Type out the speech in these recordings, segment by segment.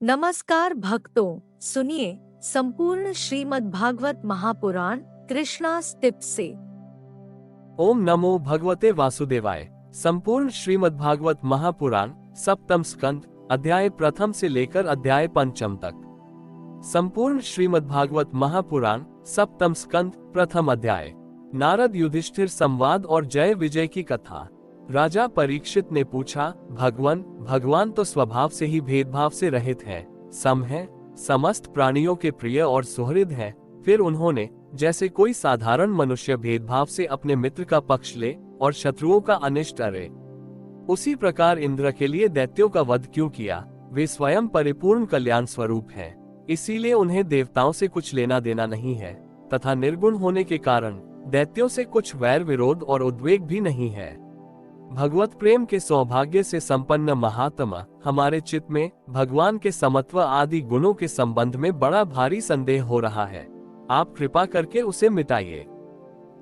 नमस्कार भक्तों, सुनिए संपूर्ण श्रीमद् भागवत महापुराण कृष्णा टिप्स से। ओम नमो भगवते वासुदेवाय। संपूर्ण श्रीमद् भागवत महापुराण सप्तम स्कंद अध्याय प्रथम से लेकर अध्याय पंचम तक। संपूर्ण श्रीमद् भागवत महापुराण सप्तम स्कंद प्रथम अध्याय। नारद युधिष्ठिर संवाद और जय विजय की कथा। राजा परीक्षित ने पूछा, भगवान तो स्वभाव से ही भेदभाव से रहित है, सम है, समस्त प्राणियों के प्रिय और सुहृद है। फिर उन्होंने जैसे कोई साधारण मनुष्य भेदभाव से अपने मित्र का पक्ष ले और शत्रुओं का अनिष्ट करे, उसी प्रकार इंद्र के लिए दैत्यों का वध क्यों किया। वे स्वयं परिपूर्ण कल्याण स्वरूप है, इसीलिए उन्हें देवताओं से कुछ लेना देना नहीं है, तथा निर्गुण होने के कारण दैत्यों से कुछ वैर विरोध और उद्वेग भी नहीं है। भगवत प्रेम के सौभाग्य से संपन्न महात्मा हमारे चित्त में भगवान के समत्व आदि गुणों के संबंध में बड़ा भारी संदेह हो रहा है। आप कृपा करके उसे मिटाइए।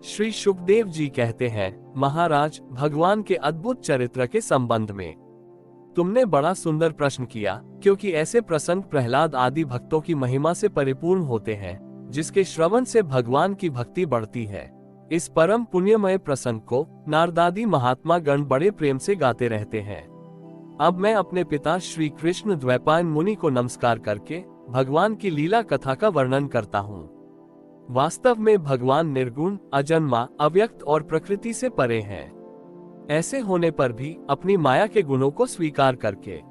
श्री शुकदेव जी कहते हैं, महाराज, भगवान के अद्भुत चरित्र के संबंध में तुमने बड़ा सुंदर प्रश्न किया, क्योंकि ऐसे प्रसंग प्रहलाद आदि भक्तों की महिमा से परिपूर्ण होते हैं, जिसके श्रवण से भगवान की भक्ति बढ़ती है। इस परम पुण्यमय प्रसंग को नारदादि महात्मा गण बड़े प्रेम से गाते रहते हैं। अब मैं अपने पिता श्री कृष्ण द्वैपायन मुनि को नमस्कार करके भगवान की लीला कथा का वर्णन करता हूँ। वास्तव में भगवान निर्गुण, अजन्मा, अव्यक्त और प्रकृति से परे हैं। ऐसे होने पर भी अपनी माया के गुणों को स्वीकार करके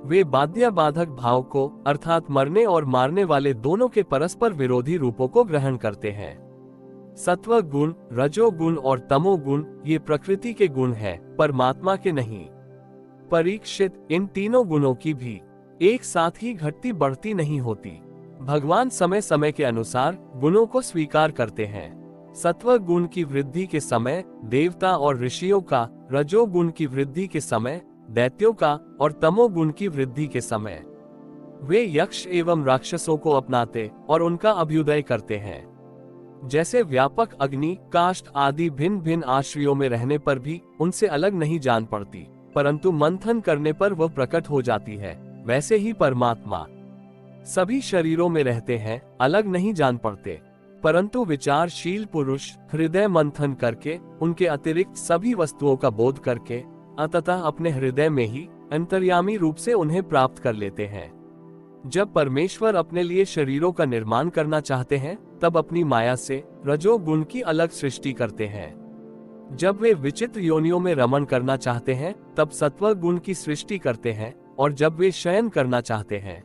वे बाध्य बाधक भाव को, अर्थात मरने और मारने वाले दोनों के परस्पर विरोधी रूपों को ग्रहण करते हैं। सत्व गुण, रजो गुण और तमो गुण ये प्रकृति के गुण हैं, परमात्मा के नहीं। परीक्षित, इन तीनों गुणों की भी एक साथ ही घटती बढ़ती नहीं होती। भगवान समय समय के अनुसार गुणों को स्वीकार करते हैं। सत्व गुण की वृद्धि के समय देवता और ऋषियों का, रजो गुण की वृद्धि के समय दैत्यों का और तमो गुण की वृद्धि के समय वे यक्ष एवं राक्षसों को अपनाते और उनका अभ्युदय करते हैं। जैसे व्यापक अग्नि, काष्ठ आदि भिन्न भिन्न आश्रयों में रहने पर भी उनसे अलग नहीं जान पड़ती, परंतु मंथन करने पर वह प्रकट हो जाती है, वैसे ही परमात्मा सभी शरीरों में रहते हैं, अलग नहीं जान पड़ते, परंतु विचारशील पुरुष हृदय मंथन करके उनके अतिरिक्त सभी वस्तुओं का बोध करके अंततः अपने हृदय में ही अंतर्यामी रूप से उन्हें प्राप्त कर लेते हैं। जब परमेश्वर अपने लिए शरीरों का निर्माण करना चाहते हैं, तब अपनी माया से रजो गुण की अलग सृष्टि करते हैं। जब वे विचित्र योनियों में रमण करना चाहते हैं, तब सत्व गुण की सृष्टि करते हैं, और जब वे शयन करना चाहते हैं,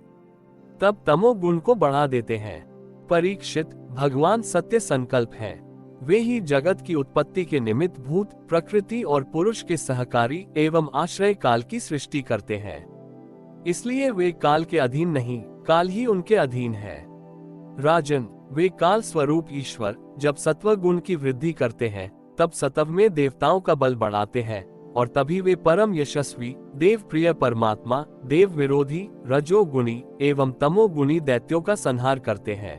तब तमो गुण को बढ़ा देते हैं। परीक्षित, भगवान सत्य संकल्प हैं। वे ही जगत की उत्पत्ति के निमित्त भूत, प्रकृति और पुरुष के सहकारी एवं आश्रय काल की सृष्टि करते हैं। इसलिए वे काल के अधीन नहीं, काल ही उनके अधीन है। राजन, वे काल स्वरूप ईश्वर जब सत्व गुण की वृद्धि करते हैं, तब सत्व में देवताओं का बल बढ़ाते हैं, और तभी वे परम यशस्वी देव प्रिय परमात्मा देव विरोधी रजो गुणी एवं तमो गुणी दैत्यों का संहार करते हैं।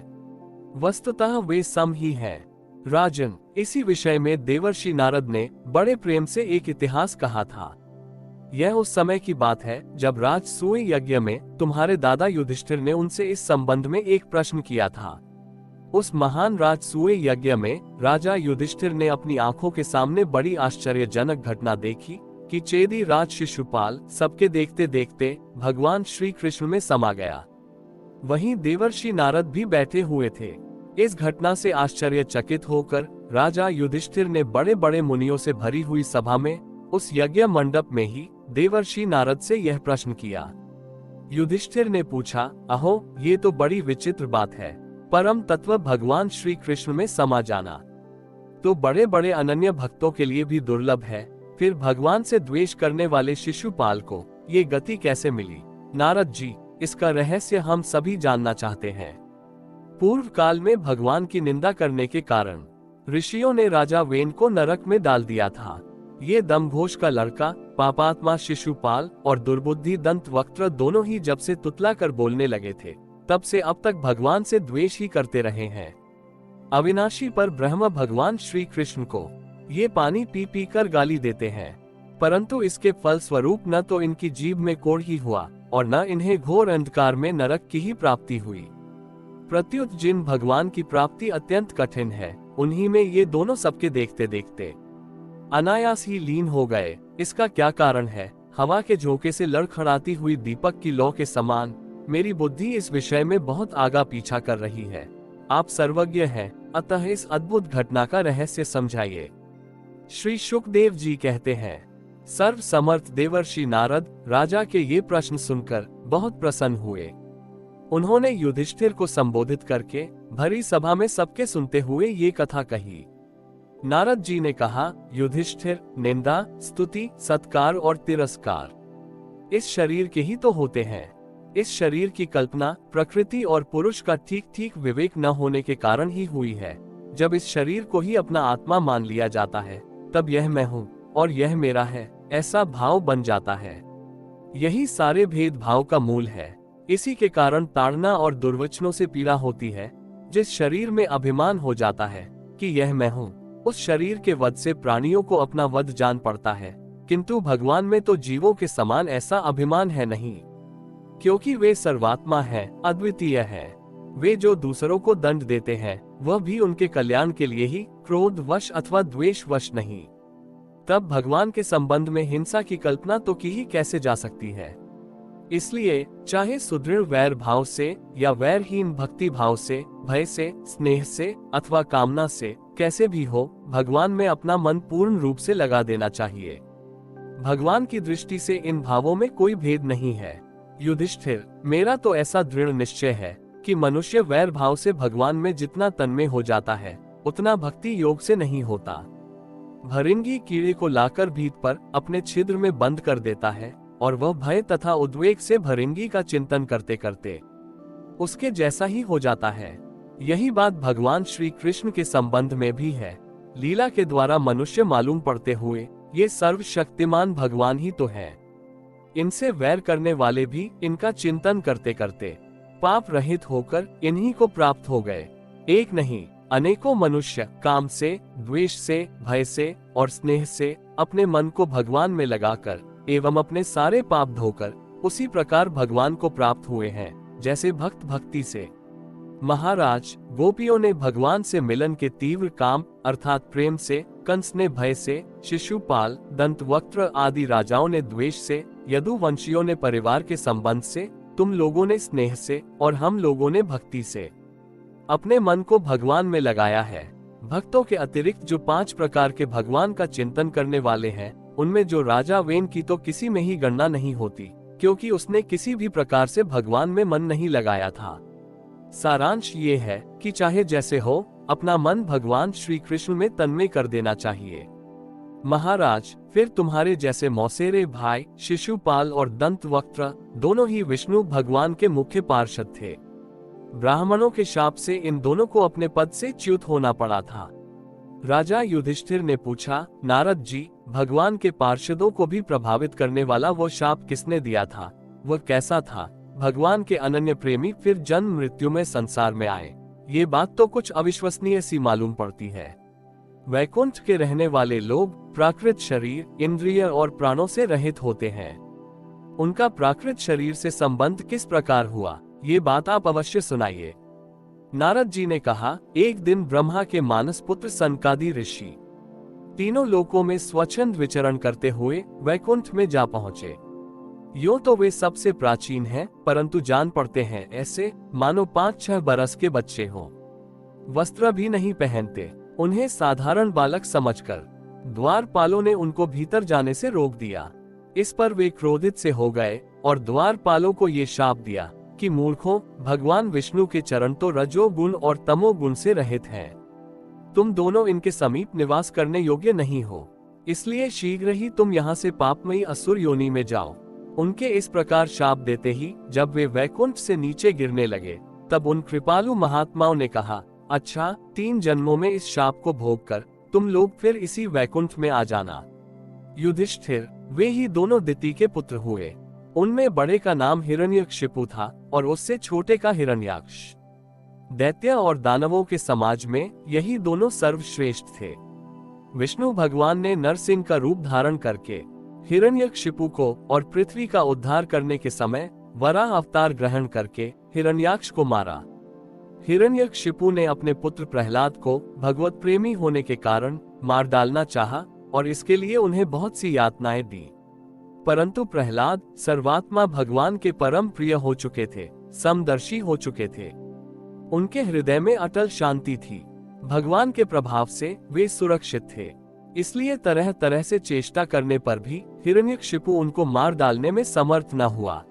वस्तुतः वे सम ही हैं। राजन, इसी विषय में देवर्षि नारद ने बड़े प्रेम से एक इतिहास कहा था। यह उस समय की बात है जब राजसूय यज्ञ में तुम्हारे दादा युधिष्ठिर ने उनसे इस संबंध में एक प्रश्न किया था। उस महान राजसूय यज्ञ में राजा युधिष्ठिर ने अपनी आंखों के सामने बड़ी आश्चर्यजनक घटना देखी कि चेदी राज शिशुपाल सबके देखते देखते भगवान श्री कृष्ण में समा गया। वहीं देवर्षि नारद भी बैठे हुए थे। इस घटना से आश्चर्यचकित होकर राजा युधिष्ठिर ने बड़े बड़े मुनियों से भरी हुई सभा में उस यज्ञ मंडप में ही देवर्षि नारद से यह प्रश्न किया। युधिष्ठिर ने पूछा, अहो, ये तो बड़ी विचित्र बात है। परम तत्व भगवान श्री कृष्ण में समा जाना तो बड़े बड़े अनन्य भक्तों के लिए भी दुर्लभ है, फिर भगवान से द्वेष करने वाले शिशुपाल को ये गति कैसे मिली? नारद जी, इसका रहस्य हम सभी जानना चाहते हैं। पूर्व काल में भगवान की निंदा करने के कारण ऋषियों ने राजा वेन को नरक में डाल दिया था। ये दम्भोष का लड़का पापात्मा शिशुपाल और दुर्बुद्धि दंत वक्त्र दोनों ही जब से तुतला कर बोलने लगे थे, तब से अब तक भगवान से द्वेष ही करते रहे हैं। अविनाशी पर ब्रह्म भगवान श्री कृष्ण को ये पानी पी पी कर गाली देते हैं, परंतु इसके फल स्वरूप न तो इनकी जीभ में कोढ़ ही हुआ और न इन्हें घोर अंधकार में नरक की ही प्राप्ति हुई। प्रत्युत जिन भगवान की प्राप्ति अत्यंत कठिन है, उन्हीं में ये दोनों सबके देखते देखते अनायास ही लीन हो गए। इसका क्या कारण है? हवा के झोंके से लड़खड़ाती हुई दीपक की लौ के समान मेरी बुद्धि इस विषय में बहुत आगा पीछा कर रही है। आप सर्वज्ञ हैं, अतः इस अद्भुत घटना का रहस्य समझाइए। श्री शुकदेव जी कहते हैं, सर्व समर्थ देवर्षि नारद राजा के ये प्रश्न सुनकर बहुत प्रसन्न हुए। उन्होंने युधिष्ठिर को संबोधित करके भरी सभा में सबके सुनते हुए ये कथा कही। नारद जी ने कहा, युधिष्ठिर, निंदा, स्तुति, सत्कार और तिरस्कार इस शरीर के ही तो होते हैं। इस शरीर की कल्पना प्रकृति और पुरुष का ठीक ठीक विवेक न होने के कारण ही हुई है। जब इस शरीर को ही अपना आत्मा मान लिया जाता है, तब यह मैं हूँ और यह मेरा है, ऐसा भाव बन जाता है। यही सारे भेदभाव का मूल है। इसी के कारण ताड़ना और दुर्वचनों से पीड़ा होती है। जिस शरीर में अभिमान हो जाता है कि यह मैं हूँ, उस शरीर के वध से प्राणियों को अपना वध जान पड़ता है, किंतु भगवान में तो जीवों के समान ऐसा अभिमान है नहीं, क्योंकि वे सर्वात्मा हैं, अद्वितीय हैं। वे जो दूसरों को दंड देते हैं, वह भी उनके कल्याण के लिए ही, क्रोध वश अथवा द्वेष वश नहीं। तब भगवान के संबंध में हिंसा की कल्पना तो की ही कैसे जा सकती है। इसलिए चाहे सुदृढ़ वैर भाव से या वैरहीन भक्ति भाव से, भय से, स्नेह से अथवा कामना से, कैसे भी हो, भगवान में अपना मन पूर्ण रूप से लगा देना चाहिए। भगवान की दृष्टि से इन भावों में कोई भेद नहीं है। युधिष्ठिर, मेरा तो ऐसा दृढ़ निश्चय है कि मनुष्य वैर भाव से भगवान में जितना तन्मय हो जाता है, उतना भक्ति योग से नहीं होता। भरिंगी कीड़े को लाकर भीत पर अपने छिद्र में बंद कर देता है और वह भय तथा उद्वेग से भरिंगी का चिंतन करते करते उसके जैसा ही हो जाता है। यही बात भगवान श्री कृष्ण के संबंध में भी है। लीला के द्वारा मनुष्य मालूम पड़ते हुए ये सर्वशक्तिमान भगवान ही तो है। इनसे वैर करने वाले भी इनका चिंतन करते करते पाप रहित होकर इन्हीं को प्राप्त हो गए। एक नहीं, अनेकों मनुष्य काम से, द्वेष से, भय से और स्नेह से अपने मन को भगवान में लगाकर एवं अपने सारे पाप धोकर उसी प्रकार भगवान को प्राप्त हुए हैं, जैसे भक्त भक्ति से। महाराज, गोपियों ने भगवान से मिलन के तीव्र काम अर्थात प्रेम से, कंस ने भय से, शिशुपाल, दंतवक्त्र आदि राजाओं ने द्वेष से, यदुवंशियों ने परिवार के संबंध से, तुम लोगों ने स्नेह से और हम लोगों ने भक्ति से अपने मन को भगवान में लगाया है। भक्तों के अतिरिक्त जो 5 प्रकार के भगवान का चिंतन करने वाले हैं, उनमें जो राजा वेन की तो किसी में ही गणना नहीं होती, क्योंकि उसने किसी भी प्रकार से भगवान में मन नहीं लगाया था। सारांश ये है कि चाहे जैसे हो, अपना मन भगवान श्री कृष्ण में तन्मय कर देना चाहिए। महाराज, फिर तुम्हारे जैसे मौसेरे भाई शिशुपाल और दंतवक्त्र दोनों ही विष्णु भगवान के मुख्य पार्षद थे। ब्राह्मणों के शाप से इन दोनों को अपने पद से च्युत होना पड़ा था। राजा युधिष्ठिर ने पूछा, नारद जी, भगवान के पार्षदों को भी प्रभावित करने वाला वो शाप किसने दिया था? वह कैसा था? भगवान के अनन्य प्रेमी फिर जन्म मृत्यु में संसार में आए, ये बात तो कुछ अविश्वसनीय सी मालूम पड़ती है। वैकुंठ के रहने वाले लोग प्राकृत शरीर, इंद्रिय और प्राणों से रहित होते हैं। उनका प्राकृत शरीर से संबंध किस प्रकार हुआ, ये बात आप अवश्य सुनाइए। नारद जी ने कहा, एक दिन ब्रह्मा के मानस पुत्र सनकादि ऋषि तीनों लोकों में स्वच्छंद विचरण करते हुए वैकुंठ में जा पहुंचे। यूं तो वे सबसे प्राचीन हैं, परंतु जान पड़ते हैं ऐसे मानो 5-6 बरस के बच्चे हों। वस्त्र भी नहीं पहनते। उन्हें साधारण बालक समझकर द्वारपालों ने उनको भीतर जाने से रोक दिया। इस पर वे क्रोधित से हो गए और द्वारपालों को ये शाप दिया कि मूर्खों, भगवान विष्णु के चरण तो रजोगुण और तमोगुण से रहित हैं। तुम दोनों इनके समीप निवास करने योग्य नहीं हो, इसलिए शीघ्र ही तुम यहाँ से पापमयी असुर योनि में जाओ। उनके इस प्रकार शाप देते ही जब वे वैकुंठ से नीचे गिरने लगे, तब उन कृपालु महात्माओं ने कहा, अच्छा, 3 जन्मों में इस शाप को भोग कर तुम लोग फिर इसी वैकुंठ में आ जाना। युधिष्ठिर, वे ही दोनों दिति के पुत्र हुए। उनमें बड़े का नाम हिरण्यकशिपु था और उससे छोटे का हिरण्याक्ष। दैत्य और दानवों के समाज में यही दोनों सर्वश्रेष्ठ थे। विष्णु भगवान ने नरसिंह का रूप धारण करके हिरण्यकशिपु को और पृथ्वी का उद्धार करने के समय वराह अवतार ग्रहण करके हिरण्याक्ष को मारा। हिरण्यकशिपु ने अपने पुत्र प्रहलाद को भगवत प्रेमी होने के कारण मार डालना चाहा और इसके लिए उन्हें बहुत सी यातनाएं दी। परंतु प्रहलाद सर्वात्मा भगवान के परम प्रिय हो चुके थे, समदर्शी हो चुके थे। उनके हृदय में अटल शांति थी। भगवान के प्रभाव से वे सुरक्षित थे। इसलिए तरह तरह से चेष्टा करने पर भी हिरण्यकशिपु उनको मार डालने में समर्थ न हुआ।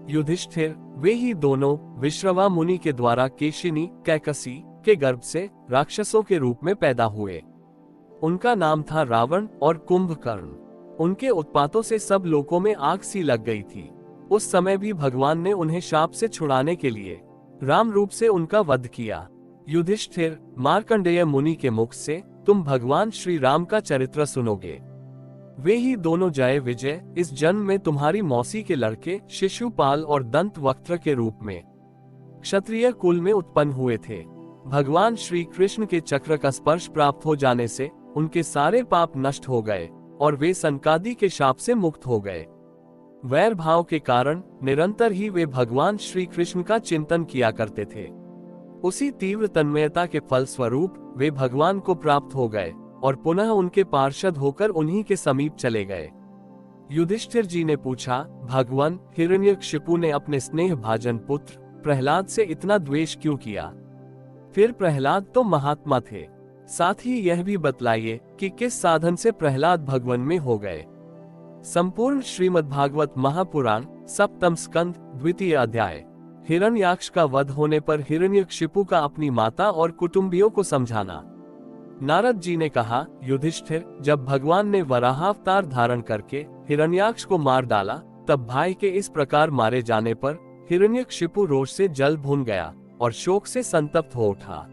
युधिष्ठिर, वे ही दोनों विश्रवा मुनि के द्वारा केशिनी कैकसी के गर्भ से राक्षसों के रूप में पैदा हुए। उनका नाम था रावण और कुंभकर्ण। उनके उत्पातों से सब लोगों में आग सी लग गई थी। उस समय भी भगवान ने उन्हें शाप से छुड़ाने के लिए राम रूप से उनका वध किया। युधिष्ठिर, मार्कंडेय मुनि के मुख से तुम भगवान श्री राम का चरित्र सुनोगे। वे ही दोनों जय विजय इस जन्म में तुम्हारी मौसी के लड़के शिशुपाल और दंतवक्त्र के रूप में क्षत्रिय कुल में उत्पन्न हुए थे। भगवान श्री कृष्ण के चक्र का स्पर्श प्राप्त हो जाने से उनके सारे पाप नष्ट हो गए और वे सनकादि के शाप से मुक्त हो गए। वैर भाव के कारण निरंतर ही वे भगवान श्री कृष्ण का चिंतन किया करते थे। उसी तीव्र तन्मयता के फल स्वरूप वे भगवान को प्राप्त हो गए और पुनः उनके पार्षद होकर उन्हीं के समीप चले गए। युधिष्ठिर जी ने पूछा, भगवान, हिरण्यकशिपु ने अपने स्नेह भाजन पुत्र प्रहलाद से इतना द्वेष क्यों किया? फिर प्रहलाद तो महात्मा थे। साथ ही यह भी बतलाइए कि किस साधन से प्रहलाद भगवान में हो गए। संपूर्ण श्रीमद्भागवत महापुराण सप्तम स्कंद द्वितीय अध्याय। हिरण्याक्ष का वध होने पर हिरण्यकशिपु का अपनी माता और कुटुंबियों को समझाना। नारद जी ने कहा, युधिष्ठिर, जब भगवान ने वराहावतार धारण करके हिरण्याक्ष को मार डाला, तब भाई के इस प्रकार मारे जाने पर हिरण्यकशिपु रोष से जल भून गया और शोक से संतप्त हो उठा।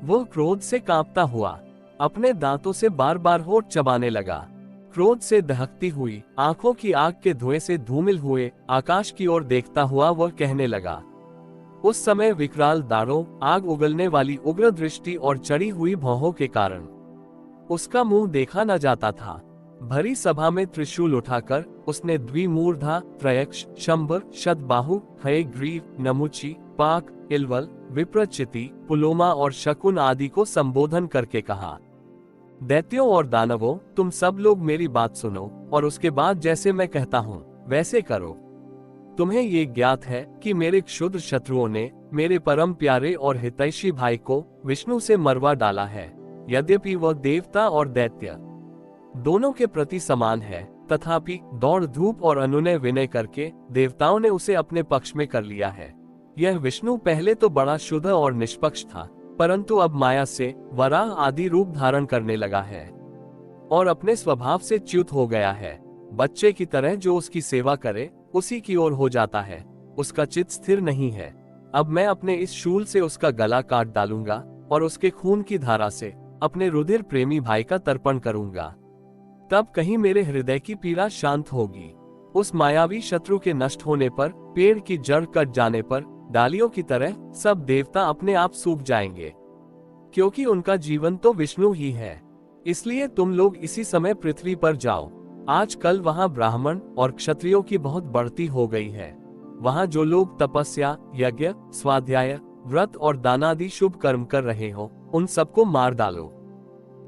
वह क्रोध से कांपता हुआ अपने दांतों से बार बार होठ चबाने लगा। क्रोध से दहकती हुई आंखों की आग के धुएं से धूमिल हुए आकाश की ओर देखता हुआ वह कहने लगा। उस समय विकराल दाढ़ों, आग उगलने वाली उग्र दृष्टि और चढ़ी हुई भौहों के कारण उसका मुंह देखा न जाता था। भरी सभा में त्रिशूल उठाकर उसने द्विमूर्धा, त्रयक्ष, शंबर, शतबाहु, हयग्रीव, नमुची, पाक, इलवल, विप्रचिति, पुलोमा और शकुन आदि को संबोधन करके कहा, दैत्यों और दानवों, तुम सब लोग मेरी बात सुनो और उसके बाद जैसे मैं कहता हूँ वैसे करो। तुम्हें ये ज्ञात है कि मेरे क्षुद्र शत्रुओं ने मेरे परम प्यारे और हितैषी भाई को विष्णु से मरवा डाला है। यद्यपि वह देवता और दैत्य दोनों के प्रति समान है, तथापि दौड़ धूप और अनुनय विनय करके देवताओं ने उसे अपने पक्ष में कर लिया है। यह विष्णु पहले तो बड़ा शुद्ध और निष्पक्ष था, परंतु अब माया से वराह आदि रूप धारण करने लगा है और अपने स्वभाव से च्युत हो गया है। बच्चे की तरह जो उसकी सेवा करे उसी की ओर हो जाता है, उसका चित्त स्थिर नहीं है। अब मैं अपने इस शूल से उसका गला काट डालूंगा और उसके खून की धारा से अपने रुधिर प्रेमी भाई का तर्पण करूंगा। तब कहीं मेरे हृदय की पीड़ा शांत होगी। उस मायावी शत्रु के नष्ट होने पर, पेड़ की जड़ कट जाने पर डालियों की तरह सब देवता अपने आप सूख जाएंगे, क्योंकि उनका जीवन तो विष्णु ही है। इसलिए तुम लोग इसी समय पृथ्वी पर जाओ। आजकल वहां ब्राह्मण और क्षत्रियों की बहुत बढ़ती हो गई है। वहां जो लोग तपस्या, यज्ञ, स्वाध्याय, व्रत और दानादि शुभ कर्म कर रहे हो, उन सबको मार डालो।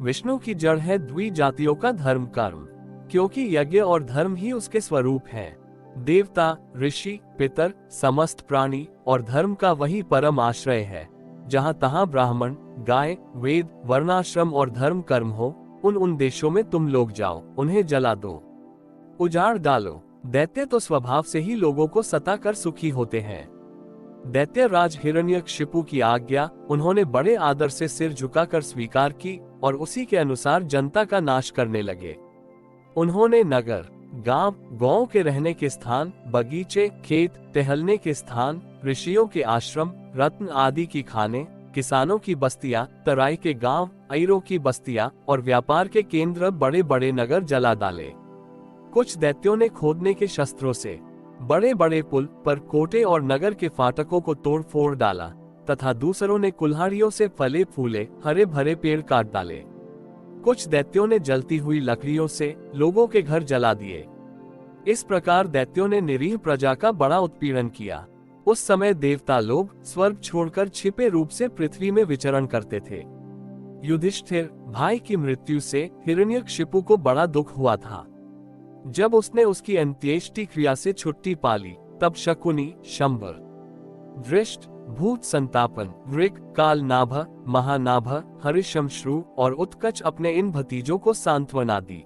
विष्णु की जड़ है द्विजातियों का धर्म कर्म, क्योंकि यज्ञ और धर्म ही उसके स्वरूप हैं। देवता, ऋषि, पितर, समस्त प्राणी और धर्म का वही परम आश्रय है। जहां तहां ब्राह्मण, गाय, वेद, वर्णाश्रम और धर्म कर्म हो, उन देशों में तुम लोग जाओ, उन्हें जला दो, उजाड़ डालो। दैत्य तो स्वभाव से ही लोगों को सताकर सुखी होते हैं। दैत्य राज हिरण्यकशिपु की आज्ञा उन्होंने बड़े आदर से सिर झुकाकर स्वीकार की और उसी के अनुसार जनता का नाश करने लगे। उन्होंने नगर, गांव, गौओं के रहने के स्थान, बगीचे, खेत, टहलने के स्थान, ऋषियों के आश्रम, रत्न आदि की खाने, किसानों की बस्तियां, तराई के गांव, ऐरों की बस्तियां और व्यापार के केंद्र बड़े बड़े नगर जला डाले। कुछ दैत्यों ने खोदने के शस्त्रों से बड़े बड़े पुल पर कोटे और नगर के फाटकों को तोड़ फोड़ डाला, तथा दूसरों ने कुल्हाड़ियों से फले फूले हरे भरे पेड़ काट डाले। कुछ दैत्यों ने जलती हुई लकड़ियों से लोगों के घर जला दिए। इस प्रकार दैत्यों ने निरीह प्रजा का बड़ा उत्पीड़न किया। उस समय देवता लोग स्वर्ग छोड़कर छिपे रूप से पृथ्वी में विचरण करते थे। युधिष्ठिर भाई की मृत्यु से हिरण्यकशिपु को बड़ा दुख हुआ था। जब उसने उसकी अंत्येष्टि क्रिया से छुट्टी पाली, तब शकुनी, शंबर, दृष्ट, भूत संतापन, वृक, काल नाभ, महानाभ, हरिशमश्रु और उत्कच अपने इन भतीजों को सांत्वना दी।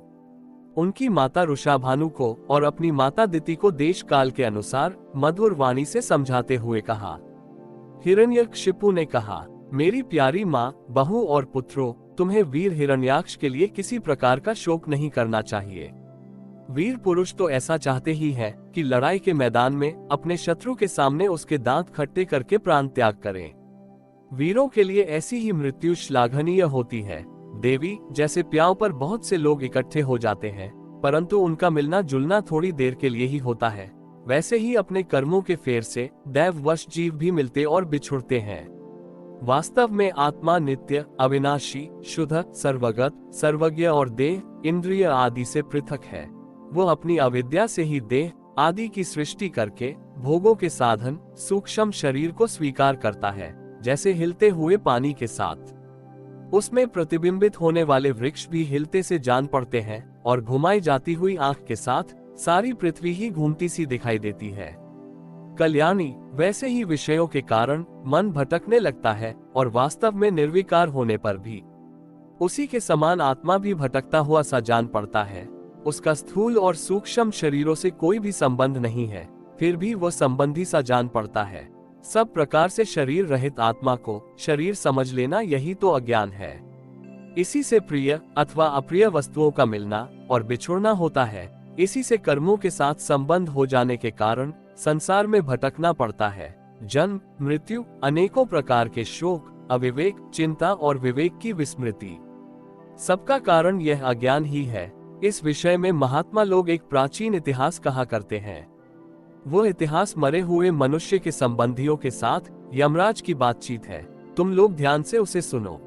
उनकी माता ऋषाभानु को और अपनी माता दिति को देश काल के अनुसार मधुर वाणी से समझाते हुए कहा। हिरण्यकशिपु ने कहा, मेरी प्यारी माँ, बहू और पुत्रों, तुम्हें वीर हिरण्याक्ष के लिए किसी प्रकार का शोक नहीं करना चाहिए। वीर पुरुष तो ऐसा चाहते ही है कि लड़ाई के मैदान में अपने शत्रु के सामने उसके दांत खट्टे करके प्राण त्याग करें। वीरों के लिए ऐसी ही मृत्यु श्लाघनीय होती है। देवी जैसे प्याव पर बहुत से लोग इकट्ठे हो जाते हैं, परंतु उनका मिलना जुलना थोड़ी देर के लिए ही होता है, वैसे ही अपने कर्मों के फेर से दैववश जीव भी मिलते और बिछुड़ते हैं। वास्तव में आत्मा नित्य, अविनाशी, शुद्ध, सर्वगत, सर्वज्ञ और देह, इंद्रिय आदि से पृथक है। वो अपनी अविद्या से ही देह आदि की सृष्टि करके भोगों के साधन सूक्ष्म शरीर को स्वीकार करता है, जैसे हिलते हुए पानी के साथ। उसमें प्रतिबिंबित होने वाले वृक्ष भी हिलते से जान पड़ते हैं और घुमाई जाती हुई आंख के साथ सारी पृथ्वी ही घूमती सी दिखाई देती है। कल्याणी वैसे ही विषयों के कारण मन भटकने लगता है और वास्तव में निर्विकार होने पर भी उसी के समान आत्मा भी भटकता हुआ सा जान पड़ता है। उसका स्थूल और सूक्ष्म शरीरों से कोई भी संबंध नहीं है, फिर भी वह संबंधी सा जान पड़ता है। सब प्रकार से शरीर रहित आत्मा को शरीर समझ लेना यही तो अज्ञान है। इसी से प्रिय अथवा अप्रिय वस्तुओं का मिलना और बिछुड़ना होता है। इसी से कर्मों के साथ संबंध हो जाने के कारण संसार में भटकना पड़ता है। जन्म, मृत्यु, अनेकों प्रकार के शोक, अविवेक, चिंता और विवेक की विस्मृति, सबका कारण यह अज्ञान ही है। इस विषय में महात्मा लोग एक प्राचीन इतिहास कहा करते हैं। वो इतिहास मरे हुए मनुष्य के संबंधियों के साथ यमराज की बातचीत है। तुम लोग ध्यान से उसे सुनो।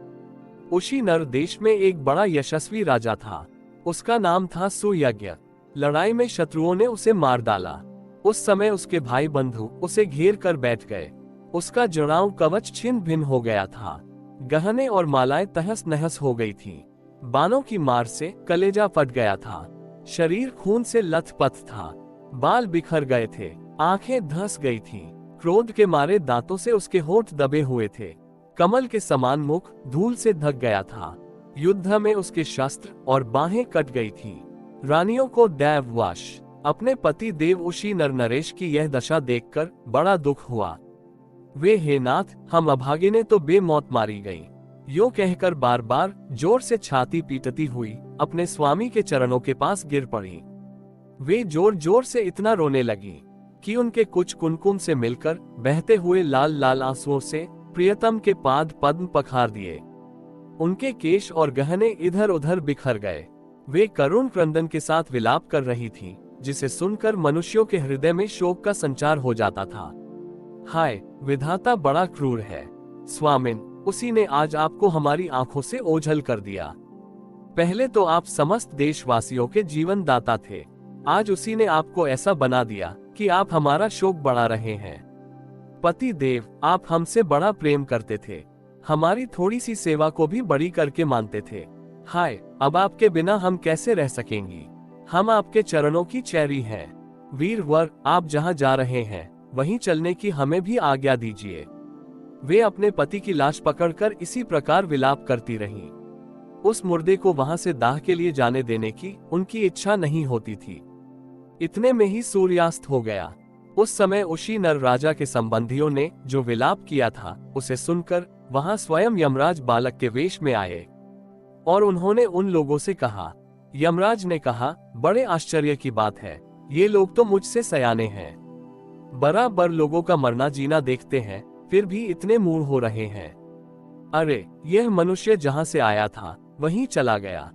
उसी नर देश में एक बड़ा यशस्वी राजा था। उसका नाम था सुयज्ञ। लड़ाई में शत्रुओं ने उसे मार डाला। उस समय उसके भाई बंधु उसे घेर कर बैठ गए। उसका जड़ाऊ कवच छिन्न भिन्न हो गया था। गहने और मालाएं तहस नहस हो गई थीं। बाणों की मार से कलेजा फट गया था। शरीर खून से लथपथ था। बाल बिखर गए थे। आंखें धंस गई थीं। क्रोध के मारे दांतों से उसके होंठ दबे हुए थे। कमल के समान मुख धूल से ढक गया था। युद्ध में उसके शस्त्र और बाहें कट गई थीं। रानियों को दैववश अपने पति देव उसी नर नरेश की यह दशा देखकर बड़ा दुख हुआ। वे, हे नाथ, हम अभागिने तो बेमौत मारी गई, यो कहकर बार बार जोर से छाती पीटती हुई अपने स्वामी के चरणों के पास गिर पड़ी। वे जोर जोर से इतना रोने लगी कि उनके कुछ कुनकुन से मिलकर बहते हुए लाल लाल आंसुओं से प्रियतम के पाद पद्म पखार दिए। उनके केश और गहने इधर उधर बिखर गए। वे करुण क्रंदन के साथ विलाप कर रही थीं, जिसे सुनकर मनुष्यों के हृदय में शोक का संचार हो जाता था। हाय, विधाता बड़ा क्रूर है। स्वामिन, उसी ने आज आपको हमारी आंखों से ओझल कर दिया। पहले तो आप समस्त देशवासियों के जीवन दाता थे, आज उसी ने आपको ऐसा बना दिया कि आप हमारा शोक बढ़ा रहे हैं। पति देव, आप हमसे बड़ा प्रेम करते थे, हमारी थोड़ी सी सेवा को भी बड़ी करके मानते थे। हाय, अब आपके बिना हम कैसे रह सकेंगी। हम आपके चरणों की चैरी हैं। वीर वर, आप जहां जा रहे हैं वहीं चलने की हमें भी आज्ञा दीजिए। वे अपने पति की लाश पकड़कर इसी प्रकार विलाप करती रहीं। उस मुर्दे को वहां से दाह के लिए जाने देने की उनकी इच्छा नहीं होती थी। इतने में ही सूर्यास्त हो गया। उस समय उसी नर राजा के संबंधियों ने जो विलाप किया था उसे सुनकर वहां स्वयं यमराज बालक के वेश में आए और उन्होंने उन लोगों से कहा। यमराज ने कहा, बड़े आश्चर्य की बात है, ये लोग तो मुझसे सयाने हैं, बराबर लोगों का मरना जीना देखते हैं, फिर भी इतने मूढ़ हो रहे हैं। अरे, यह मनुष्य जहां से आया था वहीं चला गया।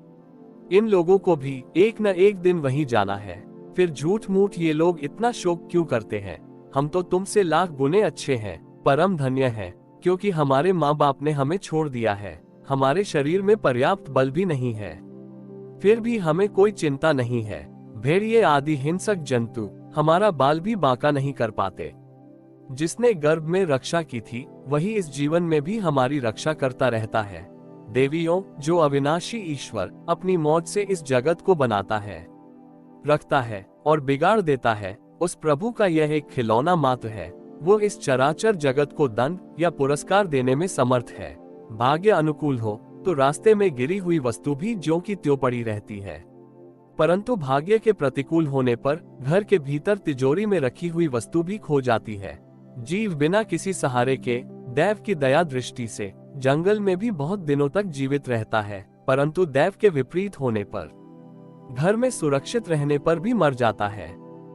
इन लोगों को भी एक न एक दिन वहीं जाना है। फिर झूठ मूठ ये लोग इतना शोक क्यों करते हैं। हम तो तुमसे लाख गुने अच्छे हैं, परम धन्य हैं, क्योंकि हमारे माँ बाप ने हमें छोड़ दिया है। हमारे शरीर में पर्याप्त बल भी नहीं है, फिर भी हमें कोई चिंता नहीं है। भेड़िए आदि हिंसक जंतु हमारा बाल भी बांका नहीं कर पाते। जिसने गर्भ में रक्षा की थी वही इस जीवन में भी हमारी रक्षा करता रहता है। देवियों, जो अविनाशी ईश्वर अपनी मौज से इस जगत को बनाता है, रखता है और बिगाड़ देता है, उस प्रभु का यह एक खिलौना मात्र है। वो इस चराचर जगत को दंड या पुरस्कार देने में समर्थ है। भाग्य अनुकूल हो तो रास्ते में गिरी हुई वस्तु भी ज्यों की त्यों पड़ी रहती है, परंतु भाग्य के प्रतिकूल होने पर घर के भीतर तिजोरी में रखी हुई वस्तु भी खो जाती है। जीव बिना किसी सहारे के दैव की दया दृष्टि से जंगल में भी बहुत दिनों तक जीवित रहता है, परंतु दैव के विपरीत होने पर घर में सुरक्षित रहने पर भी मर जाता है।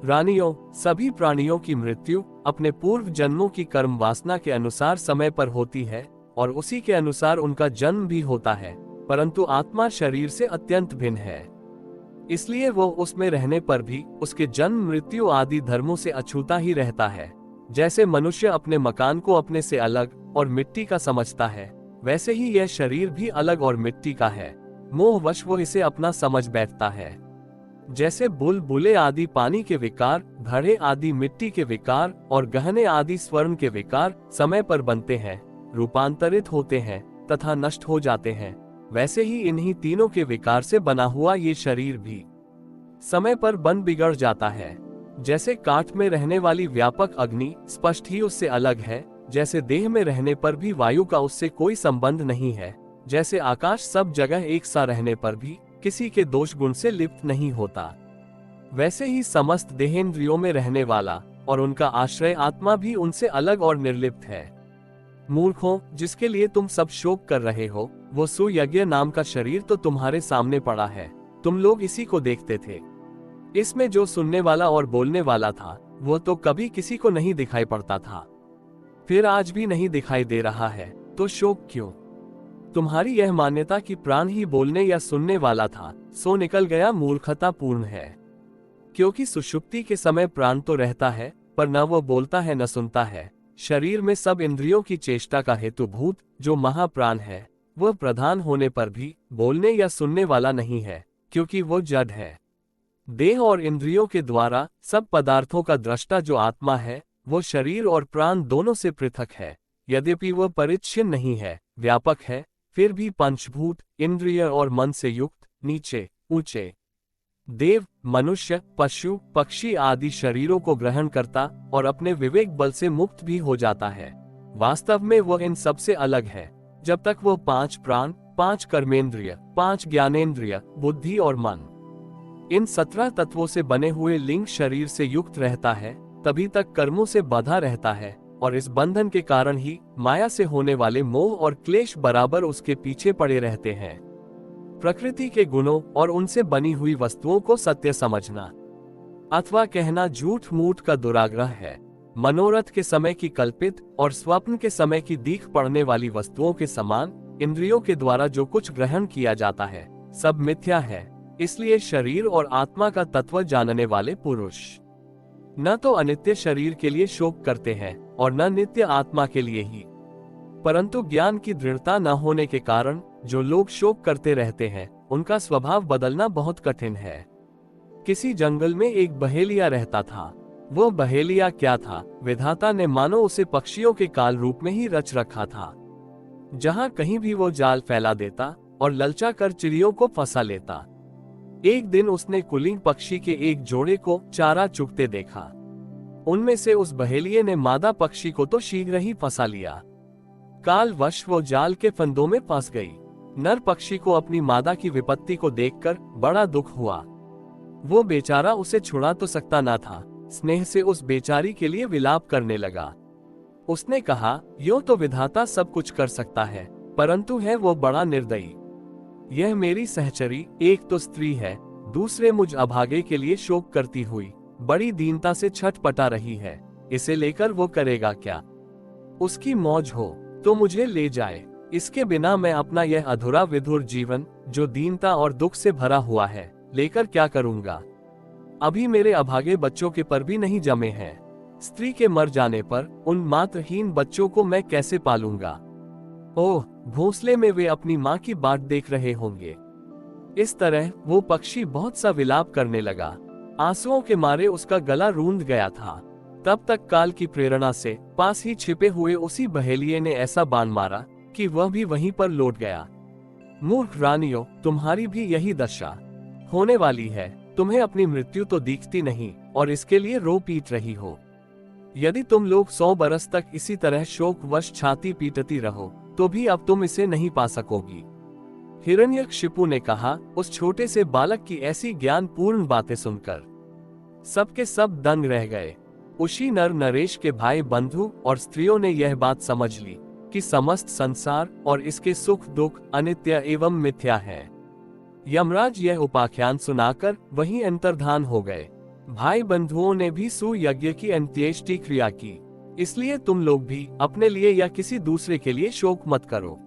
रानियों, सभी प्राणियों की मृत्यु अपने पूर्व जन्मों की कर्म वासना के अनुसार समय पर होती है और उसी के अनुसार उनका जन्म भी होता है, परंतु आत्मा शरीर से अत्यंत भिन्न है, इसलिए वो उसमें रहने पर भी उसके जन्म मृत्यु आदि धर्मों से अछूता ही रहता है। जैसे मनुष्य अपने मकान को अपने से अलग और मिट्टी का समझता है, वैसे ही यह शरीर भी अलग और मिट्टी का है। मोहवश वो इसे अपना समझ बैठता है। जैसे बुलबुले आदि पानी के विकार, घड़े आदि मिट्टी के विकार और गहने आदि स्वर्ण के विकार समय पर बनते हैं, रूपांतरित होते हैं तथा नष्ट हो जाते हैं, वैसे ही इन्हीं तीनों के विकार से बना हुआ ये शरीर भी समय पर बन बिगड़ जाता है। जैसे काठ में रहने वाली व्यापक अग्नि स्पष्ट ही उससे अलग है, जैसे देह में रहने पर भी वायु का उससे कोई संबंध नहीं है, जैसे आकाश सब जगह एक सा रहने पर भी किसी के दोष गुण से लिप्त नहीं होता, वैसे ही समस्त देहेंद्रियों में रहने वाला और उनका आश्रय आत्मा भी उनसे अलग और निर्लिप्त है। मूर्खों, जिसके लिए तुम सब शोक कर रहे हो, वो सुयज्ञ नाम का शरीर तो तुम्हारे सामने पड़ा है, तुम लोग इसी को देखते थे। इसमें जो सुनने वाला और बोलने वाला था वो तो कभी किसी को नहीं दिखाई पड़ता था, फिर आज भी नहीं दिखाई दे रहा है, तो शोक क्यों? तुम्हारी यह मान्यता कि प्राण ही बोलने या सुनने वाला था, सो निकल गया मूर्खता पूर्ण है। क्योंकि सुषुप्ति के समय प्राण तो रहता है, पर न वो बोलता है न सुनता है। शरीर में सब इंद्रियों की चेष्टा का हेतुभूत जो महाप्राण है, वह प्रधान होने पर भी बोलने या सुनने वाला नहीं है, क्योंकि वो जड़ है। देह और इंद्रियों के द्वारा सब पदार्थों का दृष्टा जो आत्मा है, वो शरीर और प्राण दोनों से पृथक है। यद्यपि वह परिच्छिन्न नहीं है, व्यापक है, फिर भी पंचभूत, इंद्रिय और मन से युक्त नीचे ऊंचे देव, मनुष्य, पशु, पक्षी आदि शरीरों को ग्रहण करता और अपने विवेक बल से मुक्त भी हो जाता है। वास्तव में वह इन सब से अलग है, जब तक वह 5 प्राण, 5 कर्मेंद्रिय, 5 ज्ञानेंद्रिय, बुद्धि और मन, इन 17 तत्वों से बने हुए लिंग शरीर से युक्त रहता है, तभी तक कर्मों से बंधा रहता है और इस बंधन के कारण ही माया से होने वाले मोह और क्लेश बराबर उसके पीछे पड़े रहते हैं। प्रकृति के गुणों और उनसे बनी हुई वस्तुओं को सत्य समझना अथवा कहना झूठ मूठ का दुराग्रह है। मनोरथ के समय की कल्पित और स्वप्न के समय की दीख पड़ने वाली वस्तुओं के समान इंद्रियों के द्वारा जो कुछ ग्रहण किया जाता है, सब मिथ्या है। इसलिए शरीर और आत्मा का तत्व जानने वाले पुरुष न तो अनित्य शरीर के लिए शोक करते हैं और न नित्य आत्मा के लिए ही, परंतु ज्ञान की दृढ़ता न होने के कारण जो लोग शोक करते रहते हैं, उनका स्वभाव बदलना बहुत कठिन है। किसी जंगल में एक बहेलिया रहता था। वो बहेलिया क्या था? विधाता ने मानो उसे पक्षियों के काल रूप में ही रच रखा था। जहां कहीं भी वो जाल फैला देता और ललचा कर चिड़ियों को फंसा लेता। एक दिन उसने कुलीन पक्षी के एक जोड़े को चारा चुगते देखा। उनमें से उस बहेलिये ने मादा पक्षी को तो शीघ्र ही फंसा लिया। कालवश वो जाल के फंदों में फंस गई। नर पक्षी को अपनी मादा की विपत्ति को देखकर बड़ा दुख हुआ। वो बेचारा उसे छुड़ा तो सकता ना था। स्नेह से उस बेचारी के लिए विलाप करने लगा। उसने कहा, यूं तो विधाता सब कुछ कर सकता है, परंतु है वो बड़ा निर्दयी। यह मेरी सहचरी एक तो स्त्री है, दूसरे मुझ अभागे के लिए शोक करती हुई बड़ी दीनता से छटपटा रही है। इसे लेकर वो करेगा क्या? उसकी मौज हो तो मुझे ले जाए। इसके बिना मैं अपना यह अधूरा विधुर जीवन जो दीनता और दुख से भरा हुआ है लेकर क्या करूंगा? अभी मेरे अभागे बच्चों के पर भी नहीं जमे हैं। स्त्री के मर जाने पर उन मातृहीन बच्चों को मैं कैसे पालूंगा? ओह, घोंसले में वे अपनी माँ की बाट देख रहे होंगे। इस तरह वो पक्षी बहुत सा विलाप करने लगा। आंसुओं के मारे उसका गला रूंध गया था। तब तक काल की प्रेरणा से पास ही छिपे हुए उसी बहेलिये ने ऐसा बाण मारा कि वह भी वहीं पर लौट गया। मूर्ख रानियों, तुम्हारी भी यही दशा होने वाली है। तुम्हें अपनी मृत्यु तो दिखती नहीं और इसके लिए रो पीट रही हो। यदि तुम लोग 100 बरस तक इसी तरह शोकवश छाती पीटती रहो तो भी अब तुम इसे नहीं पा सकोगी। हिरण्यकशिपु ने कहा। उस छोटे से बालक की ऐसी ज्ञानपूर्ण बातें सुनकर सबके सब दंग रह गए। उसी नर नरेश के भाई बंधु और स्त्रियों ने यह बात समझ ली कि समस्त संसार और इसके सुख दुख अनित्य एवं मिथ्या है। यमराज यह उपाख्यान सुनाकर वहीं अंतर्धान हो गए। भाई बंधुओं ने भी सुयज्ञ की अंत्येष्टि क्रिया की। इसलिए तुम लोग भी अपने लिए या किसी दूसरे के लिए शोक मत करो।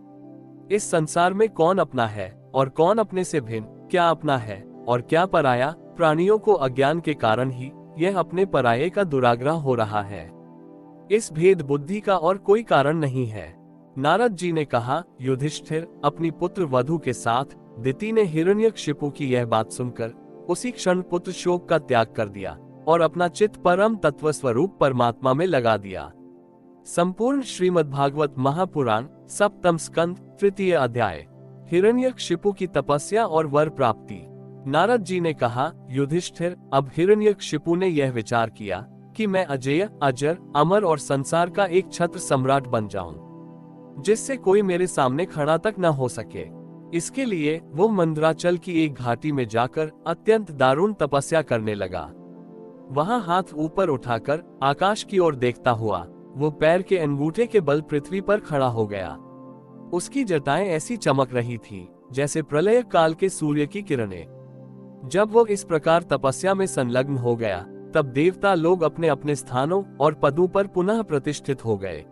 इस संसार में कौन अपना है और कौन अपने से भिन्न, क्या अपना है और क्या पराया, प्राणियों को अज्ञान के कारण ही यह अपने पराये का दुराग्रह हो रहा है। इस भेद बुद्धि का और कोई कारण नहीं है। नारद जी ने कहा, युधिष्ठिर, अपनी पुत्र वधु के साथ दिति ने हिरण्यकशिपु की यह बात सुनकर उसी क्षण पुत्र शोक का त्याग कर दिया और अपना चित्त परम तत्व स्वरूप परमात्मा में लगा दिया। संपूर्ण श्रीमद्भागवत महापुराण सप्तम स्कंद तृतीय अध्याय। हिरण्यकशिपु की तपस्या और वर प्राप्ति। नारद जी ने कहा, युधिष्ठिर, अब हिरण्यकशिपु ने यह विचार किया कि मैं अजेय, अजर, अमर और संसार का एक छत्र सम्राट बन जाऊं, जिससे कोई मेरे सामने खड़ा तक न हो सके। इसके लिए वो मंदराचल की एक घाटी में जाकर अत्यंत दारुण तपस्या करने लगा। वहां हाथ ऊपर उठाकर आकाश की ओर देखता हुआ वो पैर के अंगूठे के बल पृथ्वी पर खड़ा हो गया। उसकी जटाएं ऐसी चमक रही थीं जैसे प्रलय काल के सूर्य की किरणें। जब वो इस प्रकार तपस्या में संलग्न हो गया तब देवता लोग अपने अपने स्थानों और पदों पर पुनः प्रतिष्ठित हो गए।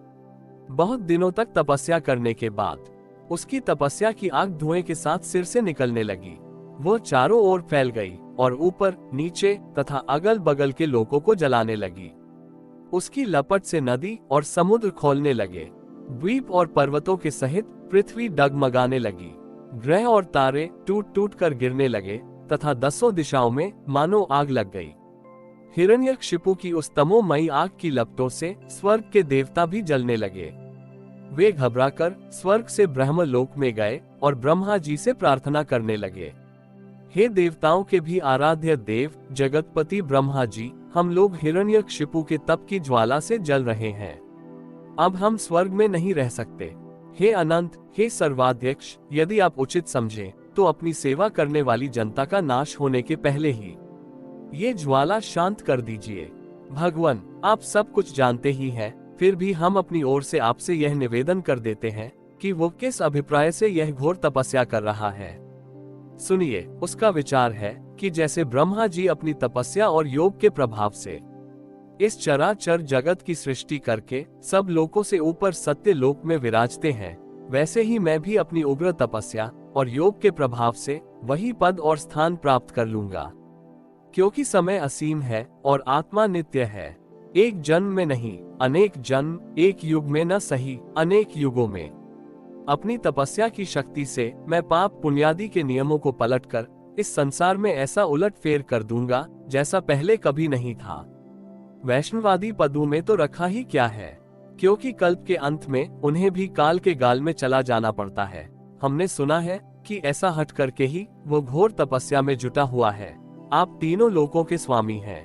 बहुत दिनों तक तपस्या करने के बाद उसकी तपस्या की आग धुएं के साथ सिर से निकलने लगी। वो चारों ओर फैल गई और ऊपर, नीचे तथा अगल बगल के लोगों को जलाने लगी। उसकी लपट से नदी और समुद्र खोलने लगे। द्वीप और पर्वतों के सहित पृथ्वी डगमगाने लगी। ग्रह और तारे टूट टूट कर गिरने लगे तथा 10 दिशाओं में मानो आग लग गई। हिरण्यकशिपु की उस तमोमयी आग की लपटों से स्वर्ग के देवता भी जलने लगे। वे घबराकर स्वर्ग से ब्रह्मलोक में गए और ब्रह्मा जी से प्रार्थना करने लगे, हे देवताओं के भी आराध्य देव जगतपति ब्रह्मा जी, हम लोग हिरण्यकशिपु के तप की ज्वाला से जल रहे हैं। अब हम स्वर्ग में नहीं रह सकते। हे अनंत, हे सर्वाध्यक्ष, यदि आप उचित समझें तो अपनी सेवा करने वाली जनता का नाश होने के पहले ही ये ज्वाला शांत कर दीजिए। भगवान, आप सब कुछ जानते ही हैं, फिर भी हम अपनी ओर से आपसे यह निवेदन कर देते हैं कि वो किस अभिप्राय से यह घोर तपस्या कर रहा है। सुनिए, उसका विचार है कि जैसे ब्रह्मा जी अपनी तपस्या और योग के प्रभाव से इस चराचर जगत की सृष्टि करके सब लोकों से ऊपर सत्य लोक में विराजते हैं, वैसे ही मैं भी अपनी उग्र तपस्या और योग के प्रभाव से वही पद और स्थान प्राप्त कर लूंगा। क्योंकि समय असीम है और आत्मा नित्य है। एक जन्म में नहीं, अनेक जन्म, एक युग में न सही अनेक युगों में। अपनी तपस्या की शक्ति से मैं पाप पुण्यादि के नियमों को पलटकर इस संसार में ऐसा उलट फेर कर दूंगा जैसा पहले कभी नहीं था। वैष्णवादी पदों में तो रखा ही क्या है, क्योंकि कल्प के अंत में उन्हें भी काल के गाल में चला जाना पड़ता है। हमने सुना है कि ऐसा हट करके ही वो घोर तपस्या में जुटा हुआ है। आप तीनों लोकों के स्वामी हैं।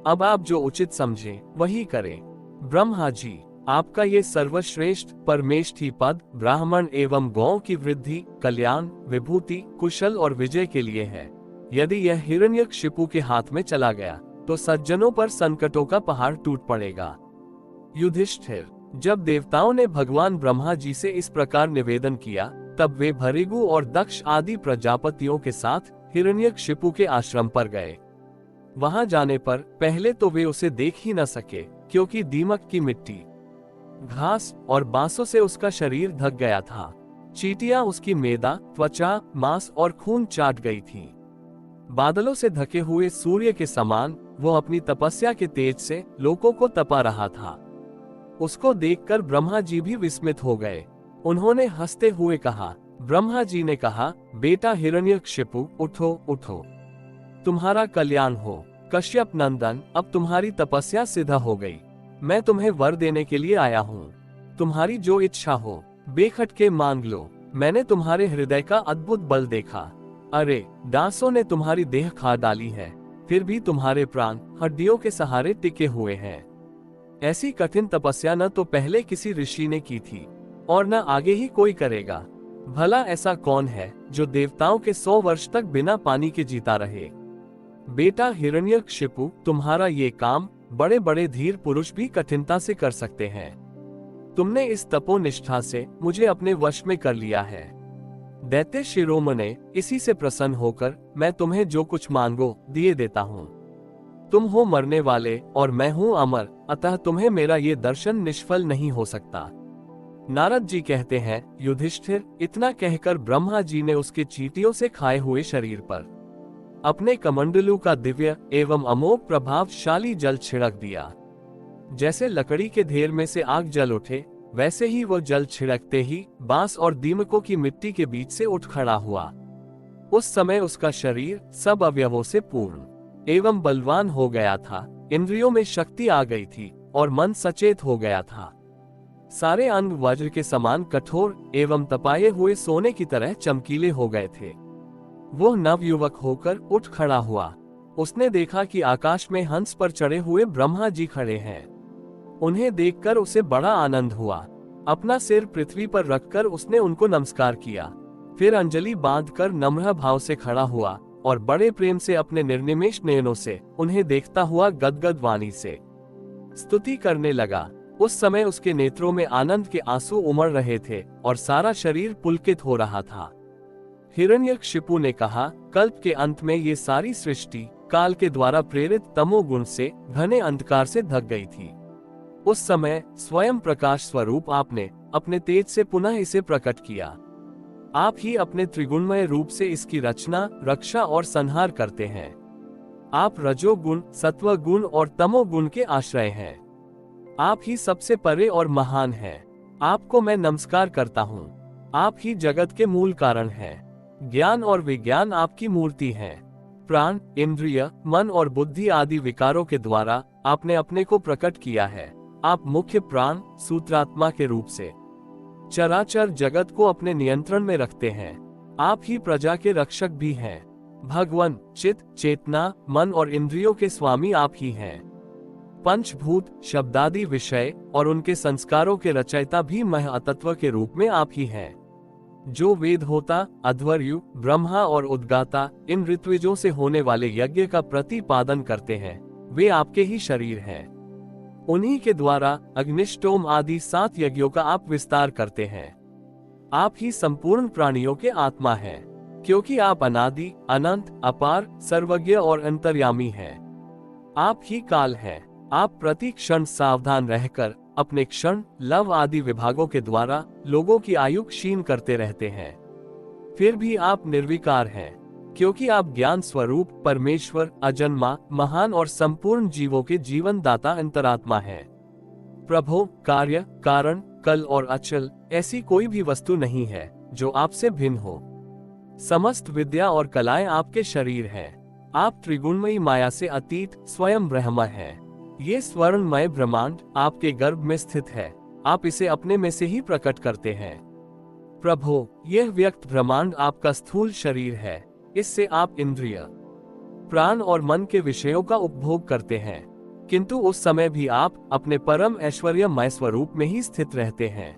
अब आप जो उचित समझें वही करें। ब्रह्मा जी, आपका ये सर्वश्रेष्ठ परमेष्ठी पद ब्राह्मण एवं गौ की वृद्धि, कल्याण, विभूति, कुशल और विजय के लिए है। यदि यह हिरण्यकशिपु के हाथ में चला गया तो सज्जनों पर संकटों का पहाड़ टूट पड़ेगा। युधिष्ठिर, जब देवताओं ने भगवान ब्रह्मा जी से इस प्रकार निवेदन किया तब वे भृगु और दक्ष आदि प्रजापतियों के साथ हिरण्यकशिपु के आश्रम पर गए। वहां जाने पर पहले तो वे उसे देख ही न सके, क्योंकि दीमक की मिट्टी, घास और बांसों से उसका शरीर ढक गया था। चींटियां उसकी मेदा, त्वचा, मांस और खून चाट गई थीं। बादलों से ढके हुए सूर्य के समान वो अपनी तपस्या के तेज से लोगों को तपा रहा था। उसको देखकर ब्रह्मा जी भी विस्मित हो गए। उन्होंने हंसते हुए कहा, ब्रह्मा जी ने कहा, बेटा हिरण्यकशिपु, उठो उठो, तुम्हारा कल्याण हो। कश्यप नंदन, अब तुम्हारी तपस्या सिद्ध हो गई। मैं तुम्हें वर देने के लिए आया हूँ। तुम्हारी जो इच्छा हो बेखटके मांग लो। मैंने तुम्हारे हृदय का अद्भुत बल देखा। अरे, डांसों ने तुम्हारी देह खा डाली है, फिर भी तुम्हारे प्राण हड्डियों के सहारे टिके हुए हैं। ऐसी कठिन तपस्या न तो पहले किसी ऋषि ने की थी और न आगे ही कोई करेगा। भला ऐसा कौन है जो देवताओं के 100 वर्ष तक बिना पानी के जीता रहे? बेटा हिरण्यकशिपु, तुम्हारा ये काम बड़े बड़े धीर पुरुष भी कठिनता से कर सकते हैं। तुमने इस तपोनिष्ठा से मुझे अपने वश में कर लिया है। दैत्य शिरोमणे, इसी से प्रसन्न होकर मैं तुम्हें जो कुछ मांगो दिए देता हूँ। तुम हो मरने वाले और मैं हूँ अमर, अतः तुम्हें मेरा ये दर्शन निष्फल नहीं हो सकता। नारद जी कहते हैं, युधिष्ठिर, इतना कहकर ब्रह्मा जी ने उसके चींटियों से खाए हुए शरीर पर अपने कमंडलू का दिव्य एवं अमोघ प्रभावशाली जल छिड़क दिया। जैसे लकड़ी के ढेर में से आग जल उठे, वैसे ही वो जल छिड़कते ही बांस और दीमकों की मिट्टी के बीच से उठ खड़ा हुआ। उस समय उसका शरीर सब अवयवों से पूर्ण एवं बलवान हो गया था। इंद्रियों में शक्ति आ गई थी और मन सचेत हो गया था। सारे अंग वज्र के समान कठोर एवं तपाए हुए सोने की तरह चमकीले हो गए थे। वो नवयुवक होकर उठ खड़ा हुआ। उसने देखा कि आकाश में हंस पर चढ़े हुए ब्रह्मा जी खड़े हैं। उन्हें देखकर उसे बड़ा आनंद हुआ। अपना सिर पृथ्वी पर रखकर उसने उनको नमस्कार किया। फिर अंजलि बांधकर नम्र भाव से खड़ा हुआ और बड़े प्रेम से अपने निर्निमेष नयनों से उन्हें देखता हुआ गदगद वाणी से स्तुति करने लगा। उस समय उसके नेत्रों में आनंद के आंसू उमड़ रहे थे और सारा शरीर पुलकित हो रहा था। हिरण्यकशिपु ने कहा, कल्प के अंत में ये सारी सृष्टि काल के द्वारा प्रेरित तमोगुण से घने अंधकार से ढक गई थी। उस समय स्वयं प्रकाश स्वरूप आपने अपने तेज से पुनः इसे प्रकट किया। आप ही अपने त्रिगुणमय रूप से इसकी रचना, रक्षा और संहार करते हैं। आप रजोगुण, सत्वगुण और तमोगुण के आश्रय हैं। आप ही सबसे परे और महान हैं। आपको मैं नमस्कार करता हूँ। आप ही जगत के मूल कारण हैं। ज्ञान और विज्ञान आपकी मूर्ति हैं। प्राण, इंद्रिय, मन और बुद्धि आदि विकारों के द्वारा आपने अपने को प्रकट किया है। आप मुख्य प्राण सूत्रात्मा के रूप से चराचर जगत को अपने नियंत्रण में रखते हैं। आप ही प्रजा के रक्षक भी हैं। भगवान, चित्त, चेतना, मन और इंद्रियों के स्वामी आप ही हैं। पंचभूत, शब्दादि विषय और उनके संस्कारों के रचयिता भी महतत्व के रूप में आप ही हैं। जो वेद होता, अध्वर्यु, ब्रह्मा और उद्गाता इन ऋत्विजों से होने वाले यज्ञ का प्रतिपादन करते हैं, वे आपके ही शरीर हैं। उन्हीं के द्वारा अग्निष्टोम आदि 7 यज्ञों का आप विस्तार करते हैं। आप ही संपूर्ण प्राणियों के आत्मा हैं, क्योंकि आप अनादि, अनंत, अपार, सर्वज्ञ और अंतर्यामी हैं। आप ही काल हैं। आप प्रति क्षण सावधान रहकर अपने क्षण, लव आदि विभागों के द्वारा लोगों की आयु क्षीण करते रहते हैं। फिर भी आप निर्विकार हैं, क्योंकि आप ज्ञान स्वरूप परमेश्वर, अजन्मा, महान और संपूर्ण जीवों के जीवन दाता अंतरात्मा हैं। प्रभो, कार्य, कारण, कल और अचल ऐसी कोई भी वस्तु नहीं है जो आपसे भिन्न हो। समस्त विद्या और कलाएं आपके शरीर हैं। आप त्रिगुणमयी माया से अतीत स्वयं ब्रह्म हैं। ये स्वर्णमय ब्रह्मांड आपके गर्भ में स्थित है। आप इसे अपने में से ही प्रकट करते हैं। प्रभो, यह व्यक्त ब्रह्मांड आपका स्थूल शरीर है। इससे आप इंद्रिय, प्राण और मन के विषयों का उपभोग करते हैं, किंतु उस समय भी आप अपने परम ऐश्वर्यमय स्वरूप में ही स्थित रहते हैं।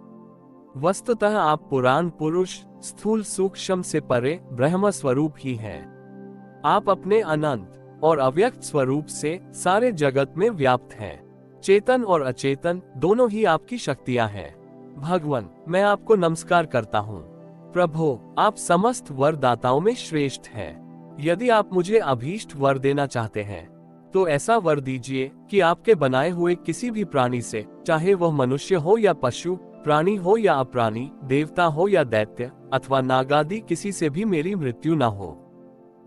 वस्तुतः आप पुराण पुरुष, स्थूल सूक्ष्म से परे ब्रह्म स्वरूप ही हैं। आप अपने अनंत और अव्यक्त स्वरूप से सारे जगत में व्याप्त हैं। चेतन और अचेतन दोनों ही आपकी शक्तियां हैं। भगवान, मैं आपको नमस्कार करता हूँ। प्रभो, आप समस्त वरदाताओं में श्रेष्ठ हैं। यदि आप मुझे अभीष्ट वर देना चाहते हैं, तो ऐसा वर दीजिए कि आपके बनाए हुए किसी भी प्राणी से, चाहे वह मनुष्य हो या पशु, प्राणी हो या अप्राणी, देवता हो या दैत्य अथवा नागादि, किसी से भी मेरी मृत्यु न हो।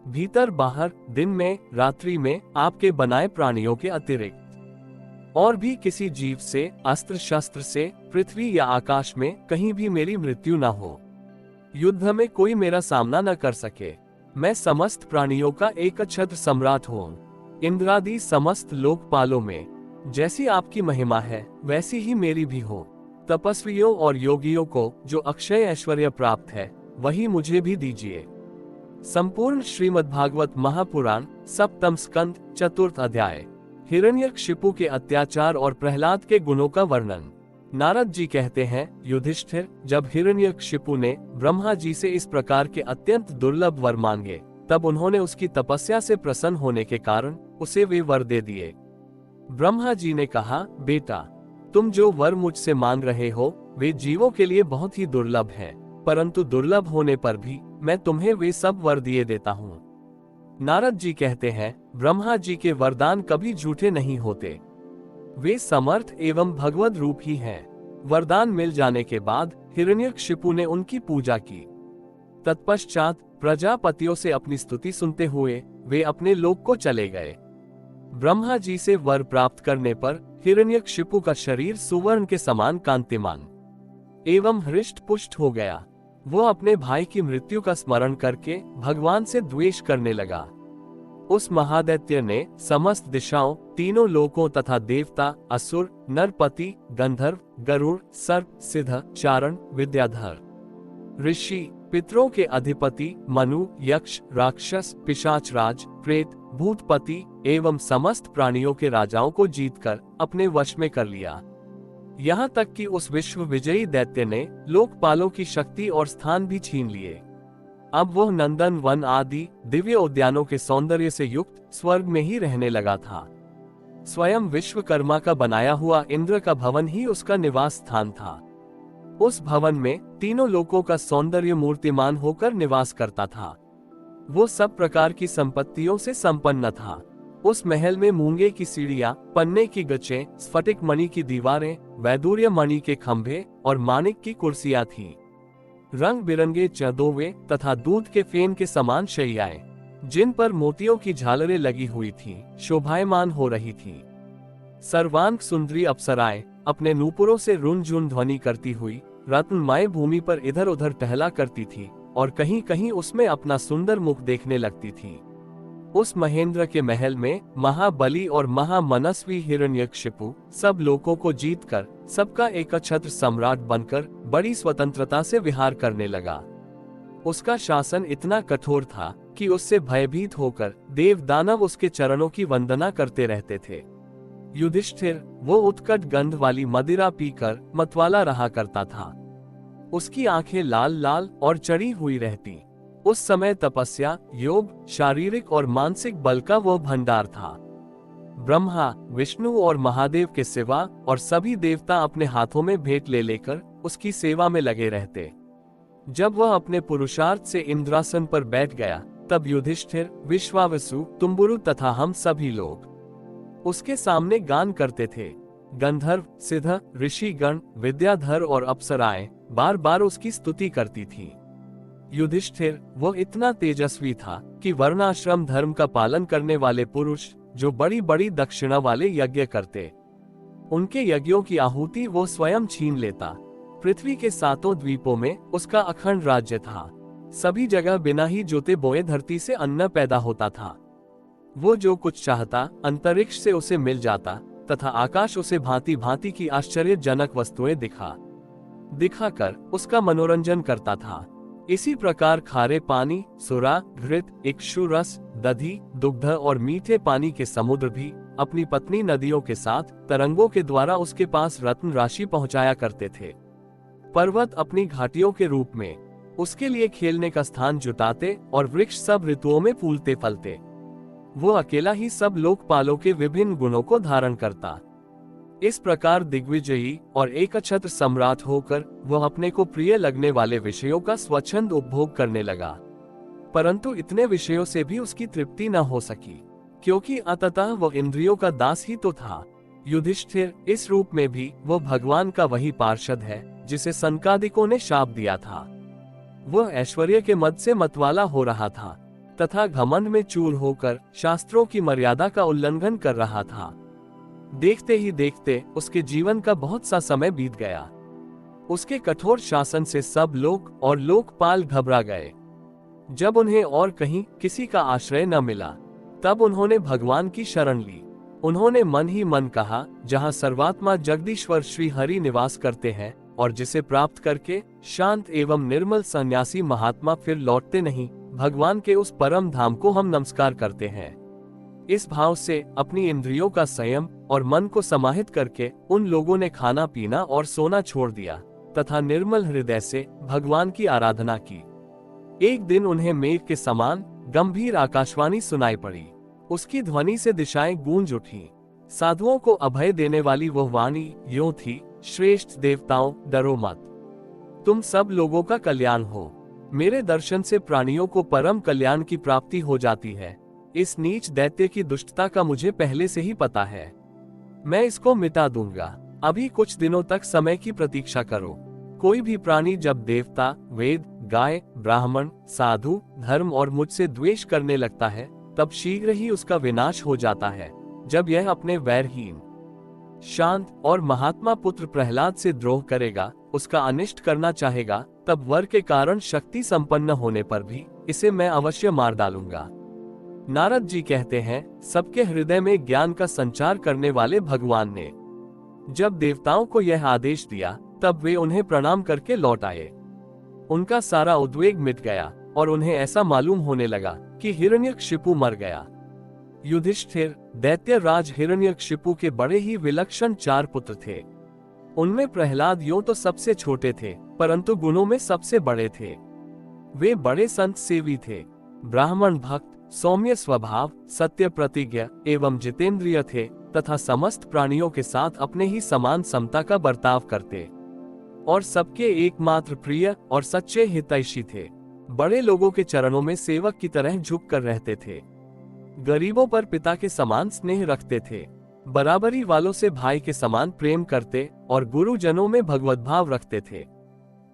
भीतर बाहर, दिन में, रात्रि में आपके बनाए प्राणियों के अतिरिक्त और भी किसी जीव से, अस्त्र शस्त्र से, पृथ्वी या आकाश में कहीं भी मेरी मृत्यु न हो। युद्ध में कोई मेरा सामना न कर सके। मैं समस्त प्राणियों का एकछत्र सम्राट हूँ। इंद्रादि समस्त लोकपालों में जैसी आपकी महिमा है वैसी ही मेरी भी हो। तपस्वियों और योगियों को जो अक्षय ऐश्वर्य प्राप्त है वही मुझे भी दीजिए। संपूर्ण श्रीमद्भागवत महापुराण सप्तम स्कंद चतुर्थ अध्याय। हिरण्यकशिपु के अत्याचार और प्रहलाद के गुणों का वर्णन। नारद जी कहते हैं, युधिष्ठिर, जब हिरण्यकशिपु ने ब्रह्मा जी से इस प्रकार के अत्यंत दुर्लभ वर मांगे तब उन्होंने उसकी तपस्या से प्रसन्न होने के कारण उसे वे वर दे दिए। ब्रह्मा जी ने कहा, बेटा, तुम जो वर मुझसे मांग रहे हो वे जीवों के लिए बहुत ही दुर्लभ हैं, परंतु दुर्लभ होने पर भी मैं तुम्हें वे सब वर दिए देता हूँ। नारद जी कहते हैं, ब्रह्मा जी के वरदान कभी झूठे नहीं होते, वे समर्थ एवं भगवद रूप ही हैं। वरदान मिल जाने के बाद हिरण्यकशिपु ने उनकी पूजा की। तत्पश्चात प्रजापतियों से अपनी स्तुति सुनते हुए वे अपने लोक को चले गए। ब्रह्मा जी से वर प्राप्त करने पर हिरण्यकशिपु का शरीर सुवर्ण के समान कांतिमान एवं हृष्ट पुष्ट हो गया। वो अपने भाई की मृत्यु का स्मरण करके भगवान से द्वेष करने लगा। उस महादैत्य ने समस्त दिशाओं, तीनों लोकों तथा देवता, असुर, नरपति, गंधर्व, गरुड़, सर्प, सिद्ध, चारण, विद्याधर, ऋषि, पितरों के अधिपति, मनु, यक्ष, राक्षस, पिशाचराज, प्रेत, भूतपति एवं समस्त प्राणियों के राजाओं को जीतकर अपने वश में कर लिया। यहाँ तक कि उस विश्व विजयी दैत्य ने लोकपालों की शक्ति और स्थान भी छीन लिए। अब वह नंदन वन आदि दिव्य उद्यानों के सौंदर्य से युक्त स्वर्ग में ही रहने लगा था। स्वयं विश्वकर्मा का बनाया हुआ इंद्र का भवन ही उसका निवास स्थान था। उस भवन में तीनों लोकों का सौंदर्य मूर्तिमान होकर निवास करता था। वो सब प्रकार की संपत्तियों से संपन्न था। उस महल में मूंगे की सीढ़ियां, पन्ने की गच्चें, स्फटिक मणि की दीवारें, वैदूर्य मणि के खंभे और माणिक की कुर्सियां थीं। रंग बिरंगे चदोवे तथा दूध के फेन के समान शैयाएं, जिन पर मोतियों की झालरें लगी हुई थीं, शोभायमान हो रही थीं। सर्वांग सुंदरी अप्सराएं अपने नूपुरों से रुनझुन ध्वनि करती हुई रत्नमय भूमि पर इधर उधर टहला करती थी और कहीं कहीं उसमें अपना सुंदर मुख देखने लगती थी। उस महेंद्र के महल में महाबली और महामनस्वी हिरण्यकशिपु सब लोगों को जीतकर सबका एकछत्र सम्राट बनकर बड़ी स्वतंत्रता से विहार करने लगा। उसका शासन इतना कठोर था कि उससे भयभीत होकर देव दानव उसके चरणों की वंदना करते रहते थे। युधिष्ठिर, वो उत्कट गंध वाली मदिरा पीकर मतवाला रहा करता था। उसकी आंखें लाल लाल और चढ़ी हुई रहती। उस समय तपस्या, योग, शारीरिक और मानसिक बल का वो भंडार था। ब्रह्मा, विष्णु और महादेव के सिवा और सभी देवता अपने हाथों में भेंट ले लेकर उसकी सेवा में लगे रहते। जब वह अपने पुरुषार्थ से इंद्रासन पर बैठ गया तब युधिष्ठिर, विश्वावसु, तुम्बुरु तथा हम सभी लोग उसके सामने गान करते थे। गंधर्व, सिद्ध, ऋषिगण, विद्याधर और अप्सराएं बार बार उसकी स्तुति करती थी। युधिष्ठिर, वो इतना तेजस्वी था कि वर्णाश्रम धर्म का पालन करने वाले पुरुष जो बड़ी बड़ी दक्षिणा वाले यज्ञ करते, उनके यज्ञों की आहुति वो स्वयं छीन लेता। पृथ्वी के सातों द्वीपों में उसका अखंड राज्य था। सभी जगह बिना ही जोते बोए धरती से अन्न पैदा होता था। वो जो कुछ चाहता अंतरिक्ष से उसे मिल जाता तथा आकाश उसे भांति भांति की आश्चर्यजनक वस्तुएं दिखाकर उसका मनोरंजन करता था। इसी प्रकार खारे पानी, सुरा, घृत, इक्षु रस, दधी, दुग्ध और मीठे पानी के समुद्र भी अपनी पत्नी नदियों के साथ तरंगों के द्वारा उसके पास रत्न राशि पहुंचाया करते थे। पर्वत अपनी घाटियों के रूप में उसके लिए खेलने का स्थान जुटाते और वृक्ष सब ऋतुओं में फूलते फलते। वो अकेला ही सब लोकपालों के विभिन्न गुणों को धारण करता। इस प्रकार दिग्विजयी और एकछत्र सम्राट होकर वह अपने को प्रिय लगने वाले विषयों का स्वच्छंद उपभोग करने लगा। परंतु इतने विषयों से भी उसकी तृप्ति न हो सकी, क्योंकि अंततः वह इंद्रियों का दास ही तो था। युधिष्ठिर, इस रूप में भी वो भगवान का वही पार्षद है जिसे सनकादिकों ने शाप दिया था। वह ऐश्वर्य के मद से मतवाला हो रहा था तथा घमंड में चूर होकर शास्त्रों की मर्यादा का उल्लंघन कर रहा था। देखते ही देखते उसके जीवन का बहुत सा समय बीत गया। उसके कठोर शासन से सब लोग और लोकपाल घबरा गए। जब उन्हें और कहीं किसी का आश्रय न मिला तब उन्होंने भगवान की शरण ली। उन्होंने मन ही मन कहा, जहाँ सर्वात्मा जगदीश्वर श्री हरि निवास करते हैं और जिसे प्राप्त करके शांत एवं निर्मल सन्यासी महात्मा फिर लौटते नहीं, भगवान के उस परम धाम को हम नमस्कार करते हैं। इस भाव से अपनी इंद्रियों का संयम और मन को समाहित करके उन लोगों ने खाना पीना और सोना छोड़ दिया तथा निर्मल हृदय से भगवान की आराधना की। एक दिन उन्हें मेघ के समान गंभीर आकाशवाणी सुनाई पड़ी। उसकी ध्वनि से दिशाएं गूंज उठी। साधुओं को अभय देने वाली वह वाणी यूं थी, श्रेष्ठ देवताओं, डरो मत, तुम सब लोगों का कल्याण हो। मेरे दर्शन से प्राणियों को परम कल्याण की प्राप्ति हो जाती है। इस नीच दैत्य की दुष्टता का मुझे पहले से ही पता है। मैं इसको मिटा दूंगा। अभी कुछ दिनों तक समय की प्रतीक्षा करो। कोई भी प्राणी जब देवता, वेद, गाय, ब्राह्मण, साधु, धर्म और मुझसे द्वेष करने लगता है, तब शीघ्र ही उसका विनाश हो जाता है। जब यह अपने वैरहीन, शांत और महात्मा पुत्र प्रहलाद से द्रोह करेगा, उसका अनिष्ट करना चाहेगा, तब वर के कारण शक्ति संपन्न होने पर भी इसे मैं अवश्य मार डालूंगा। नारद जी कहते हैं, सबके हृदय में ज्ञान का संचार करने वाले भगवान ने जब देवताओं को यह आदेश दिया, तब वे उन्हें प्रणाम करके लौट आए। उनका सारा उद्वेग मिट गया और उन्हें ऐसा मालूम होने लगा कि हिरण्यकशिपु मर गया। युधिष्ठिर, दैत्य राज हिरण्यकशिपु के बड़े ही विलक्षण 4 पुत्र थे। उनमें प्रहलाद यूं तो सबसे छोटे थे, परंतु गुणों में सबसे बड़े थे। वे बड़े संत सेवी थे, ब्राह्मण भक्त, सौम्य स्वभाव, सत्य प्रतिज्ञा एवं जितेंद्रिय थे तथा समस्त प्राणियों के साथ अपने ही समान समता का बर्ताव करते और सबके एकमात्र प्रिय और सच्चे हितैषी थे। बड़े लोगों के चरणों में सेवक की तरह झुक कर रहते थे। गरीबों पर पिता के समान स्नेह रखते थे। बराबरी वालों से भाई के समान प्रेम करते और गुरुजनों में भगवत भाव रखते थे।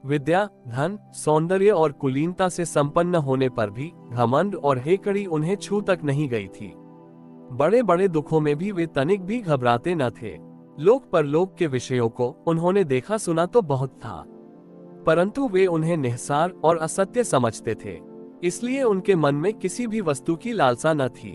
विद्या, धन, सौंदर्य और कुलीनता से संपन्न होने पर भी घमंड और हेकड़ी उन्हें छू तक नहीं गई थी। बड़े बड़े दुखों में भी वे तनिक भी घबराते न थे। लोक परलोक के विषयों को उन्होंने देखा सुना तो बहुत था, परंतु वे उन्हें निहसार और असत्य समझते थे। इसलिए उनके मन में किसी भी वस्तु की लालसा न थी।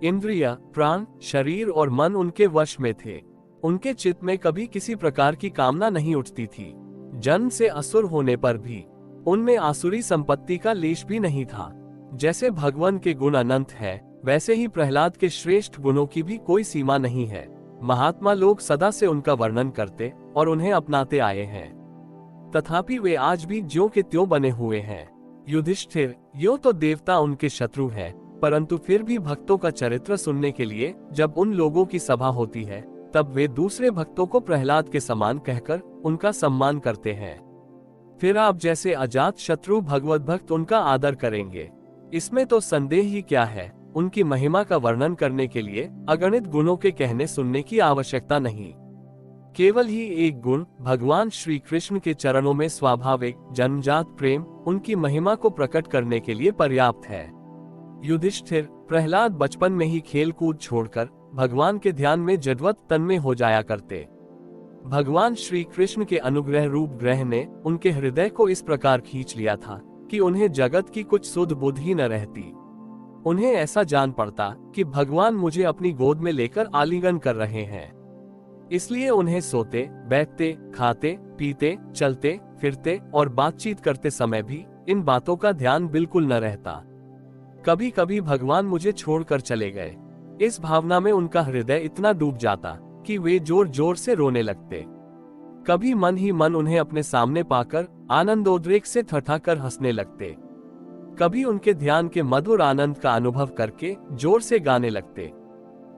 इंद्रिय, प्राण, शरीर और मन उनके वश में थे। उनके चित्त में कभी किसी प्रकार की कामना नहीं उठती थी। जन्म से असुर होने पर भी उनमें आसुरी संपत्ति का लेश भी नहीं था। जैसे भगवान के गुण अनंत है, वैसे ही प्रहलाद के श्रेष्ठ गुणों की भी कोई सीमा नहीं है। महात्मा लोग सदा से उनका वर्णन करते और उन्हें अपनाते आए हैं, तथापि वे आज भी ज्यों के त्यों बने हुए हैं। युधिष्ठिर, यो तो देवता उनके शत्रु हैं, परंतु फिर भी भक्तों का चरित्र सुनने के लिए जब उन लोगों की सभा होती है, तब वे दूसरे भक्तों को प्रहलाद के समान कहकर उनका सम्मान करते हैं। फिर आप जैसे अजात शत्रु भगवत भक्त उनका आदर करेंगे। इसमें तो संदेह ही क्या है। उनकी महिमा का वर्णन करने के लिए अगणित गुणों के कहने सुनने की आवश्यकता नहीं। केवल ही एक गुण, भगवान श्री कृष्ण के चरणों में स्वाभाविक जन्मजात प्रेम, उनकी महिमा को प्रकट करने के लिए पर्याप्त है। युधिष्ठिर, प्रहलाद बचपन में ही खेल कूद छोड़कर भगवान के ध्यान में जडवत तन्मय हो जाया करते। भगवान श्री कृष्ण के अनुग्रह रूप ग्रह ने उनके हृदय को इस प्रकार खींच लिया था कि उन्हें जगत की कुछ सुध बुध ही न रहती। उन्हें ऐसा जान पड़ता कि भगवान मुझे अपनी गोद में लेकर आलिंगन कर रहे हैं। इसलिए उन्हें सोते, बैठते, खाते, पीते, चलते, फिरते और बातचीत करते समय भी इन बातों का ध्यान बिल्कुल न रहता। कभी कभी भगवान मुझे छोड़कर चले गए, इस भावना में उनका हृदय इतना डूब जाता कि वे जोर जोर से रोने लगते। कभी मन ही मन उन्हें अपने सामने पाकर आनंदोद्रेक से ठठाकर हंसने लगते। कभी उनके ध्यान के मधुर आनंद का अनुभव करके जोर से गाने लगते।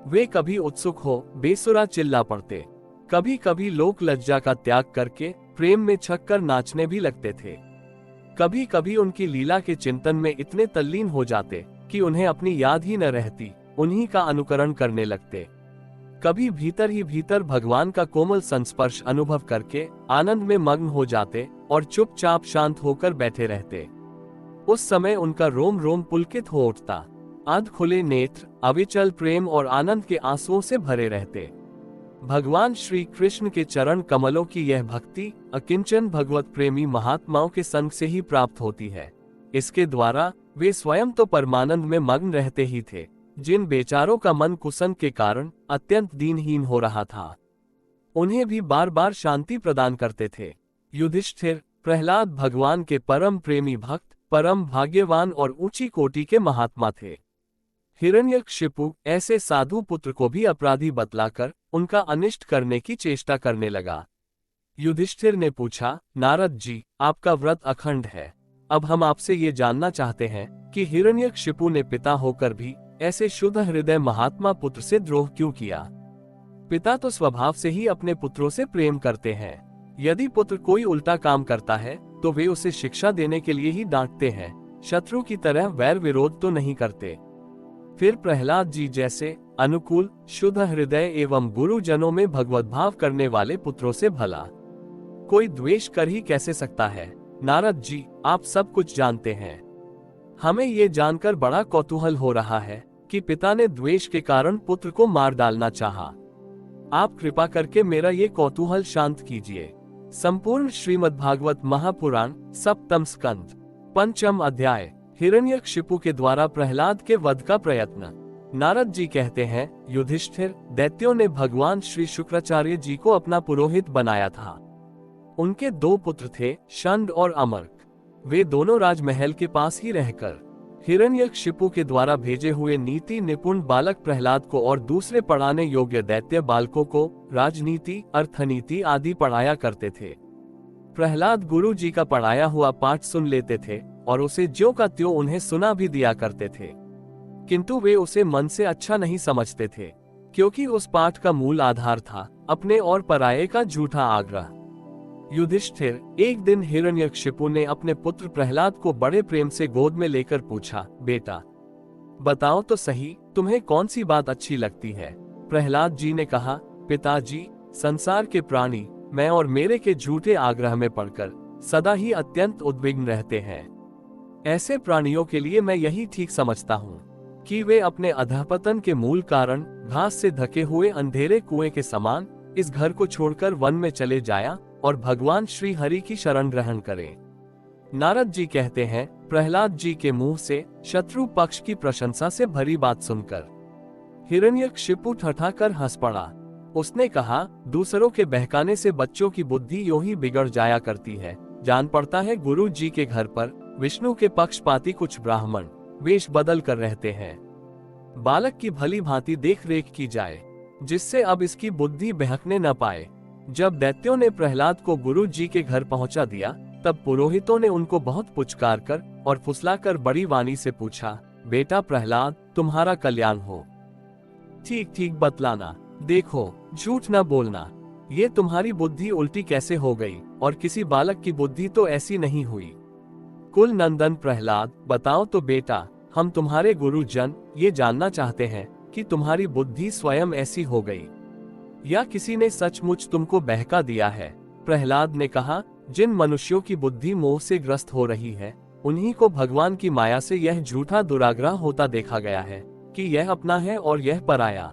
वे कभी उत्सुक हो बेसुरा चिल्ला पड़ते। कभी कभी लोक लज्जा का त्याग करके प्रेम में छककर नाचने भी लगते थे। कभी कभी उनकी लीला के चिंतन में इतने तल्लीन हो जाते कि उन्हें अपनी याद ही न रहती, उन्हीं का अनुकरण करने लगते। कभी भीतर ही भीतर भगवान का कोमल संस्पर्श अनुभव करके आनंद में मग्न हो जाते और चुपचाप शांत होकर बैठे रहते। उस समय उनका रोम रोम पुलकित हो उठता। अध खुले नेत्र अविचल प्रेम और आनंद के आंसुओं से भरे रहते। भगवान श्री कृष्ण के चरण कमलों की यह भक्ति अकिंचन भगवत प्रेमी महात्माओं के संग से ही प्राप्त होती है। इसके द्वारा वे स्वयं तो परमानंद में मग्न रहते ही थे, जिन बेचारों का मन कुसंग के कारण अत्यंत दीनहीन हो रहा था, उन्हें भी बार बार शांति प्रदान करते थे। युधिष्ठिर, प्रहलाद भगवान के परम प्रेमी भक्त, परम भाग्यवान और ऊंची कोटि के महात्मा थे। हिरण्यकशिपु ऐसे साधु पुत्र को भी अपराधी बतलाकर उनका अनिष्ट करने की चेष्टा करने लगा। युधिष्ठिर ने पूछा, नारद जी, आपका व्रत अखंड है। अब हम आपसे ये जानना चाहते हैं कि हिरण्यकशिपु ने पिता होकर भी ऐसे शुद्ध हृदय महात्मा पुत्र से द्रोह क्यों किया। पिता तो स्वभाव से ही अपने पुत्रों से प्रेम करते हैं। यदि पुत्र कोई उल्टा काम करता है तो वे उसे शिक्षा देने के लिए ही डांटते हैं, शत्रु की तरह वैर विरोध तो नहीं करते। फिर प्रहलाद जी जैसे अनुकूल, शुद्ध हृदय एवं गुरुजनों में भगवत भाव करने वाले पुत्रों से भला कोई द्वेष कर ही कैसे सकता है। नारद जी, आप सब कुछ जानते हैं। हमें ये जानकर बड़ा कौतूहल हो रहा है कि पिता ने द्वेष के कारण पुत्र को मार डालना चाहा। आप कृपा करके मेरा ये कौतूहल शांत कीजिए। संपूर्ण श्रीमद्भागवत महापुराण, सप्तम स्कंद, पंचम अध्याय। हिरण्यकशिपु के द्वारा प्रहलाद के वध का प्रयत्न। नारद जी कहते हैं, युधिष्ठिर, दैत्यों ने भगवान श्री शुक्राचार्य जी को अपना पुरोहित बनाया था। उनके 2 पुत्र थे, शंड और अमर्क। वे दोनों राजमहल के पास ही रहकर हिरण्यकशिपु के द्वारा भेजे हुए नीति निपुण बालक प्रहलाद को और दूसरे पढ़ाने योग्य दैत्य बालकों को राजनीति, अर्थनीति आदि पढ़ाया करते थे। प्रहलाद गुरु जी का पढ़ाया हुआ पाठ सुन लेते थे और उसे ज्यों का त्यों उन्हें सुना भी दिया करते थे, किंतु वे उसे मन से अच्छा नहीं समझते थे, क्योंकि उस पाठ का मूल आधार था अपने और पराये का झूठा आग्रह। युधिष्ठिर, एक दिन हिरण्यकशिपु ने अपने पुत्र प्रहलाद को बड़े प्रेम से गोद में लेकर पूछा, बेटा बताओ तो सही, तुम्हें कौन सी बात अच्छी लगती है। प्रहलाद जी ने कहा, पिताजी, संसार के प्राणी मैं और मेरे के झूठे आग्रह में पड़कर सदा ही अत्यंत उद्विग्न रहते हैं। ऐसे प्राणियों के लिए मैं यही ठीक समझता हूँ कि वे अपने अधःपतन के मूल कारण घास से ढके हुए अंधेरे कुएं के समान इस घर को छोड़कर वन में चले जाया और भगवान श्री हरि की शरण ग्रहण करें। नारद जी कहते हैं, प्रहलाद जी के मुंह से शत्रु पक्ष की प्रशंसा से भरी बात सुनकर हिरण्यकशिपु ठठाकर हंस पड़ा। उसने कहा, दूसरों के बहकाने से बच्चों की बुद्धि यूं ही बिगड़ जाया करती है। जान पड़ता है गुरु जी के घर पर विष्णु के पक्षपाती कुछ ब्राह्मण वेश बदल कर रहते हैं। बालक की भली भांति देख रेख की जाए, जिससे अब इसकी बुद्धि बहकने न पाए। जब दैत्यों ने प्रहलाद को गुरु जी के घर पहुंचा दिया, तब पुरोहितों ने उनको बहुत पुचकार कर और फुसलाकर बड़ी वाणी से पूछा, बेटा प्रहलाद, तुम्हारा कल्याण हो। ठीक ठीक बतलाना, देखो झूठ न बोलना। ये तुम्हारी बुद्धि उल्टी कैसे हो गई, और किसी बालक की बुद्धि तो ऐसी नहीं हुई। कुल नंदन प्रहलाद, बताओ तो बेटा, हम तुम्हारे गुरुजन ये जानना चाहते हैं कि तुम्हारी बुद्धि स्वयं ऐसी हो गई या किसी ने सचमुच तुमको बहका दिया है। प्रहलाद ने कहा, जिन मनुष्यों की बुद्धि मोह से ग्रस्त हो रही है, उन्हीं को भगवान की माया से यह झूठा दुराग्रह होता देखा गया है कि यह अपना है और यह पराया।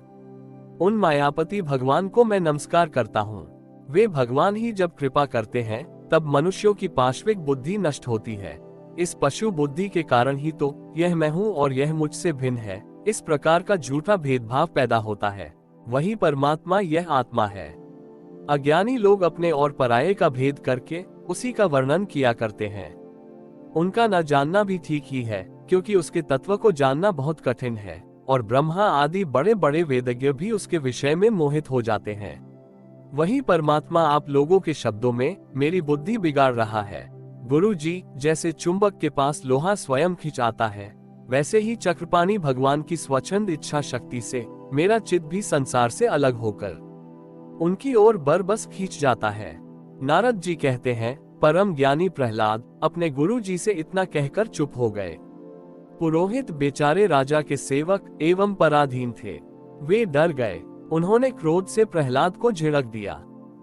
उन मायापति भगवान को मैं नमस्कार करता हूँ। वे भगवान ही जब कृपा करते हैं तब मनुष्यों की पाश्विक बुद्धि नष्ट होती है। इस पशु बुद्धि के कारण ही तो यह मैं हूँ और यह मुझसे भिन्न है, इस प्रकार का झूठा भेदभाव पैदा होता है। वही परमात्मा यह आत्मा है। अज्ञानी लोग अपने और पराये का भेद करके उसी का वर्णन किया करते हैं। उनका न जानना भी ठीक ही है, क्योंकि उसके तत्व को जानना बहुत कठिन है और ब्रह्मा आदि बड़े बड़े वेदज्ञ भी उसके विषय में मोहित हो जाते हैं। वही परमात्मा आप लोगों के शब्दों में मेरी बुद्धि बिगाड़ रहा है। गुरु जी जैसे चुंबक के पास लोहा स्वयं खिंचाता है, वैसे ही चक्रपाणी भगवान की स्वच्छंद इच्छा शक्ति से मेरा चित्त भी संसार से अलग होकर उनकी ओर बरबस खींच जाता है। नारद जी कहते हैं, परम ज्ञानी प्रहलाद अपने गुरु जी से इतना कहकर चुप हो गए। पुरोहित बेचारे राजा के सेवक एवं पराधीन थे। वे डर गए। उन्होंने क्रोध से प्रहलाद को झिड़क दिया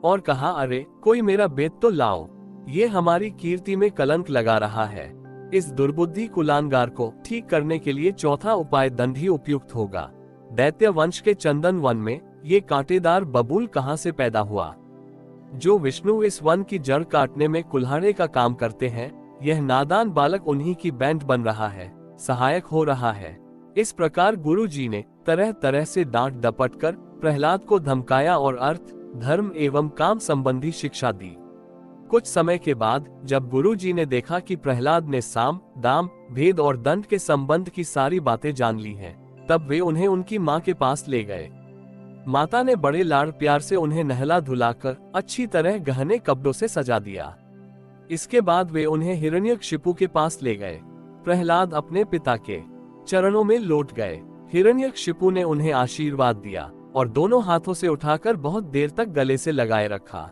और कहा, अरे कोई मेरा बेद तो लाओ, ये हमारी कीर्ति में कलंक लगा रहा है। इस दुर्बुद्धि कुलांगार को ठीक करने के लिए चौथा उपाय दंड ही उपयुक्त होगा। दैत्य वंश के चंदन वन में ये कांटेदार बबूल कहाँ से पैदा हुआ? जो विष्णु इस वन की जड़ काटने में कुल्हाड़े का काम करते हैं, यह नादान बालक उन्हीं की बैंड बन रहा है, सहायक हो रहा है। इस प्रकार गुरु जी ने तरह तरह से डांट डपट कर प्रहलाद को धमकाया और अर्थ, धर्म एवं काम संबंधी शिक्षा दी। कुछ समय के बाद जब गुरु जी ने देखा कि प्रहलाद ने साम, दाम, भेद और दंड के संबंध की सारी बातें जान ली हैं, तब वे उन्हें उनकी माँ के पास ले गए। माता ने बड़े लाड़ प्यार से उन्हें नहला धुलाकर अच्छी तरह गहने कपड़ों से सजा दिया। इसके बाद वे उन्हें हिरण्यकशिपु के पास ले गए। प्रहलाद अपने पिता के चरणों में लौट गए। हिरण्यकशिपु ने उन्हें आशीर्वाद दिया और दोनों हाथों से उठाकर बहुत देर तक गले से लगाए रखा।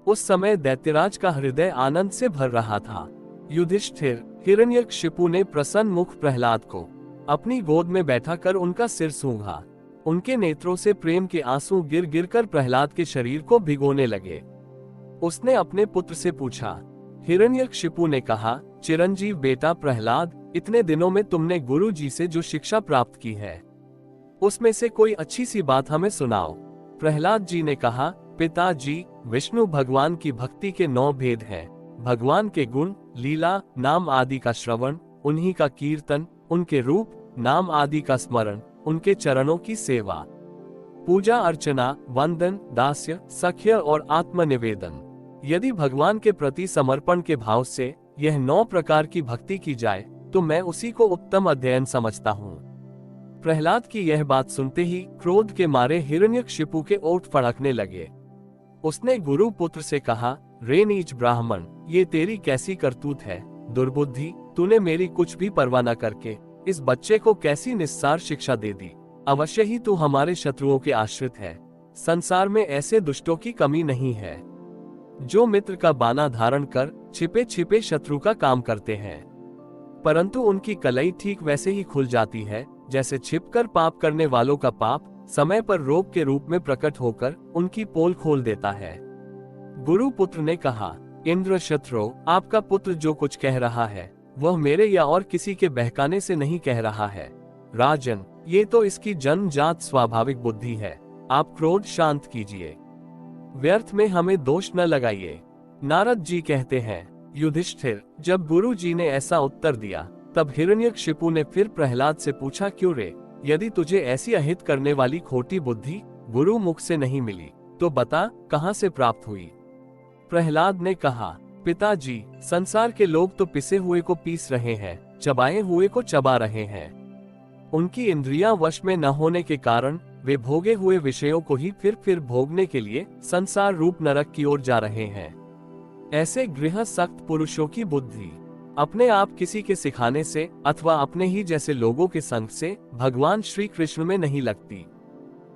उस समय दैत्यराज का हृदय आनंद से भर रहा था। युधिष्ठिर, हिरण्यकशिपु ने प्रसन्न मुख प्रहलाद को अपनी गोद में बैठाकर उनका सिर सूंघा। उनके नेत्रों से प्रेम के आंसू गिर गिर कर प्रहलाद के शरीर को भिगोने लगे। उसने अपने पुत्र से पूछा। हिरण्यकशिपु ने कहा, चिरंजीव बेटा प्रहलाद, इतने दिनों में तुमने गुरु जी से जो शिक्षा प्राप्त की है, उसमें से कोई अच्छी सी बात हमें सुनाओ। प्रहलाद जी ने कहा, पिताजी, विष्णु भगवान की भक्ति के 9 भेद हैं। भगवान के गुण, लीला, नाम आदि का श्रवण, उन्हीं का कीर्तन, उनके रूप, नाम आदि का स्मरण, उनके चरणों की सेवा, पूजा अर्चना, वंदन, दास्य, सख्य और आत्मनिवेदन। यदि भगवान के प्रति समर्पण के भाव से यह 9 प्रकार की भक्ति की जाए तो मैं उसी को उत्तम अध्ययन समझता हूँ। प्रहलाद की यह बात सुनते ही क्रोध के मारे हिरण्यकशिपु के ओठ फड़कने लगे। उसने गुरु पुत्र से कहा, रे नीच ब्राह्मण, ये तेरी कैसी करतूत है? दुर्बुद्धि, तूने मेरी कुछ भी परवाह न करके इस बच्चे को कैसी निस्सार शिक्षा दे दी। अवश्य ही तू हमारे शत्रुओं के आश्रित है। संसार में ऐसे दुष्टों की कमी नहीं है जो मित्र का बाना धारण कर छिपे छिपे शत्रु का काम करते हैं, परंतु उनकी कलई ठीक वैसे ही खुल जाती है जैसे छिपकर पाप करने वालों का पाप समय पर रोग के रूप में प्रकट होकर उनकी पोल खोल देता है। गुरु पुत्र ने कहा, इंद्र शत्रु, आपका पुत्र जो कुछ कह रहा है वह मेरे या और किसी के बहकाने से नहीं कह रहा है। राजन, ये तो इसकी जन्मजात स्वाभाविक बुद्धि है। आप क्रोध शांत कीजिए, व्यर्थ में हमें दोष न लगाइए। नारद जी कहते हैं, युधिष्ठिर, जब गुरु जी ने ऐसा उत्तर दिया तब हिरण्यकशिपु ने फिर प्रहलाद से पूछा, क्यों रे, यदि तुझे ऐसी अहित करने वाली खोटी बुद्धि गुरु मुख से नहीं मिली तो बता कहाँ से प्राप्त हुई। प्रहलाद ने कहा, पिताजी, संसार के लोग तो पिसे हुए को पीस रहे हैं, चबाए हुए को चबा रहे हैं। उनकी इंद्रियां वश में न होने के कारण वे भोगे हुए विषयों को ही फिर भोगने के लिए संसार रूप नरक की ओर जा रहे हैं। ऐसे गृहस्थ पुरुषों की बुद्धि अपने आप किसी के सिखाने से अथवा अपने ही जैसे लोगों के संग से भगवान श्री कृष्ण में नहीं लगती।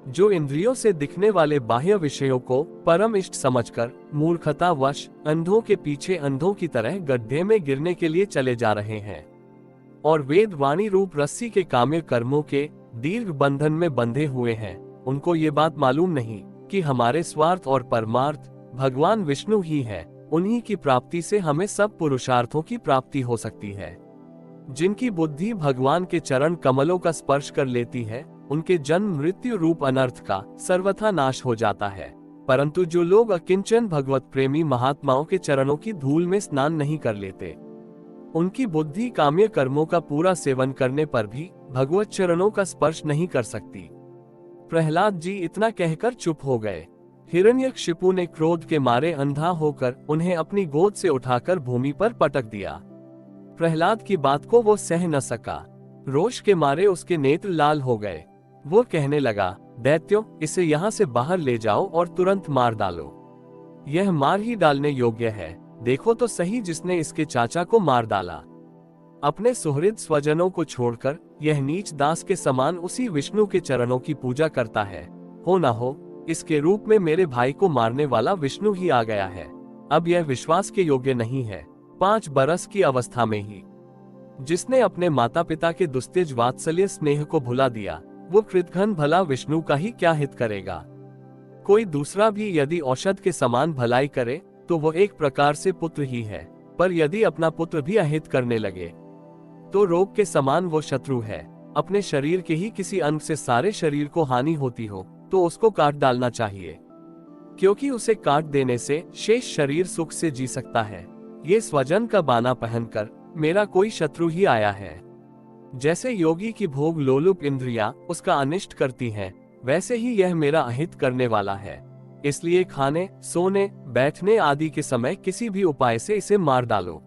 जो इंद्रियों से दिखने वाले बाह्य विषयों को परम इष्ट समझकर मूर्खतावश अंधों के पीछे अंधों की तरह गड्ढे में गिरने के लिए चले जा रहे हैं और वेद वाणी रूप रस्सी के काम्य कर्मों के दीर्घ बंधन में बंधे हुए हैं, उनको ये बात मालूम नहीं कि हमारे स्वार्थ और परमार्थ भगवान विष्णु ही है। उन्हीं की प्राप्ति से हमें सब पुरुषार्थों की प्राप्ति हो सकती है। जिनकी बुद्धि भगवान के चरण कमलों का स्पर्श कर लेती है उनके जन्म मृत्यु रूप अनर्थ का सर्वथा नाश हो जाता है, परंतु जो लोग अकिंचन भगवत प्रेमी महात्माओं के चरणों की धूल में स्नान नहीं कर लेते, उनकी बुद्धि काम्य कर्मों का पूरा सेवन करने पर भी भगवत चरणों का स्पर्श नहीं कर सकती। प्रहलाद जी इतना कहकर चुप हो गए। हिरण्यकशिपु ने क्रोध के मारे अंधा होकर उन्हें अपनी गोद से उठाकर भूमि पर पटक दिया। प्रहलाद की बात को वो सह न सका। रोष के मारे उसके नेत्र लाल हो गए। वो कहने लगा, दैत्यो, इसे यहाँ से बाहर ले जाओ और तुरंत मार डालो। यह मार ही डालने योग्य है। देखो तो सही, जिसने इसके चाचा को मार डाला। अपने सुहृद स्वजनों को छोड़कर यह नीच दास के समान उसी विष्णु के चरणों की पूजा करता है। हो न हो इसके रूप में मेरे भाई को मारने वाला विष्णु ही आ गया है। अब यह विश्वास के योग्य नहीं है। 5 बरस की अवस्था में ही जिसने अपने माता पिता के दुस्तेज वात्सल्य स्नेह को भुला दिया, वो कृतघ्न भला विष्णु का ही क्या हित करेगा। कोई दूसरा भी यदि औषध के समान भलाई करे तो वो एक प्रकार से पुत्र ही है, पर यदि अपना पुत्र भी अहित करने लगे तो रोग के समान वो शत्रु है। अपने शरीर के ही किसी अंग से सारे शरीर को हानि होती हो तो उसको काट डालना चाहिए, क्योंकि उसे काट देने से शेष शरीर सुख से जी सकता है। ये स्वजन का बाना पहनकर मेरा कोई शत्रु ही आया है। जैसे योगी की भोग लोलुप इंद्रियां उसका अनिष्ट करती हैं, वैसे ही यह मेरा अहित करने वाला है। इसलिए खाने, सोने, बैठने आदि के समय किसी भी उपाय से इसे मार डालो।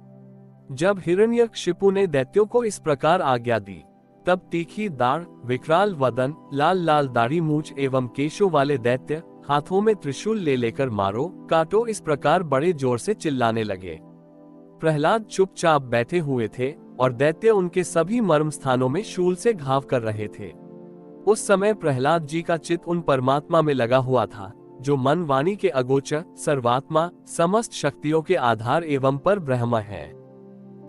जब हिरण्यकशिपु ने दैत्यों को इस प्रकार आज्ञा दी, तब तीखी दाढ़, विकराल वदन, लाल लाल दाढ़ी मूंछ एवं केशों वाले दैत्य हाथों में त्रिशूल ले लेकर मारो, काटो इस प्रकार बड़े जोर से चिल्लाने लगे। प्रहलाद चुपचाप बैठे हुए थे और दैत्य उनके सभी मर्म स्थानों में शूल से घाव कर रहे थे। उस समय प्रहलाद जी का चित्त उन परमात्मा में लगा हुआ था जो मन वाणी के अगोचर, सर्वात्मा, समस्त शक्तियों के आधार एवं पर ब्रह्म है।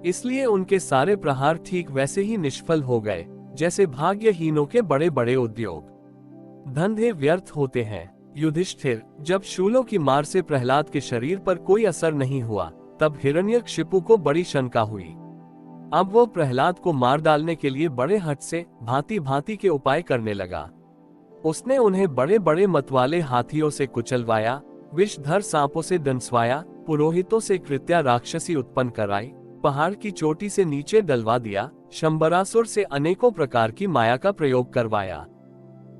इसलिए उनके सारे प्रहार ठीक वैसे ही निष्फल हो गए जैसे भाग्यहीनों के बड़े बड़े उद्योग धंधे व्यर्थ होते हैं। युधिष्ठिर, जब शूलों की मार से प्रहलाद के शरीर पर कोई असर नहीं हुआ, तब हिरण्यकशिपु को बड़ी शंका हुई। अब वो प्रहलाद को मार डालने के लिए बड़े हठ से भांति भांति के उपाय करने लगा। उसने उन्हें बड़े बड़े मतवाले हाथियों से कुचलवाया, विषधर सांपों से दंसवाया, पुरोहितों से कृत्या राक्षसी उत्पन्न कराई, पहाड़ की चोटी से नीचे डलवा दिया, शंबरासुर से अनेकों प्रकार की माया का प्रयोग करवाया,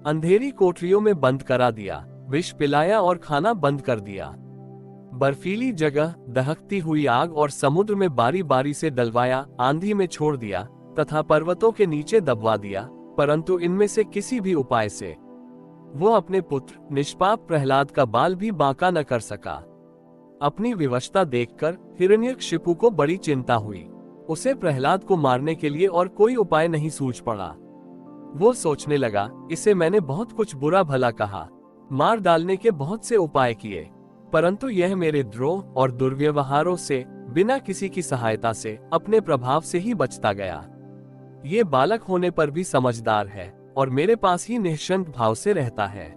अंधेरी कोठरियों में बंद करा दिया, विष पिलाया और खाना बंद कर दिया, बर्फीली जगह, दहकती हुई आग और समुद्र में बारी बारी से डलवाया, आंधी में छोड़ दिया तथा पर्वतों के नीचे दबवा दिया, परंतु इनमें से किसी भी उपाय से वो अपने पुत्र निष्पाप प्रहलाद का बाल भी बांका न कर सका। अपनी विवशता देखकर हिरण्यकशिपु को बड़ी चिंता हुई। उसे प्रहलाद को मारने के लिए और कोई उपाय नहीं सूझ पड़ा। वो सोचने लगा, इसे मैंने बहुत कुछ बुरा भला कहा, मार डालने के बहुत से उपाय किए, परंतु यह मेरे द्रोह और दुर्व्यवहारों से बिना किसी की सहायता से अपने प्रभाव से ही बचता गया। ये बालक होने पर भी समझदार है और मेरे पास ही निःशंक भाव से रहता है।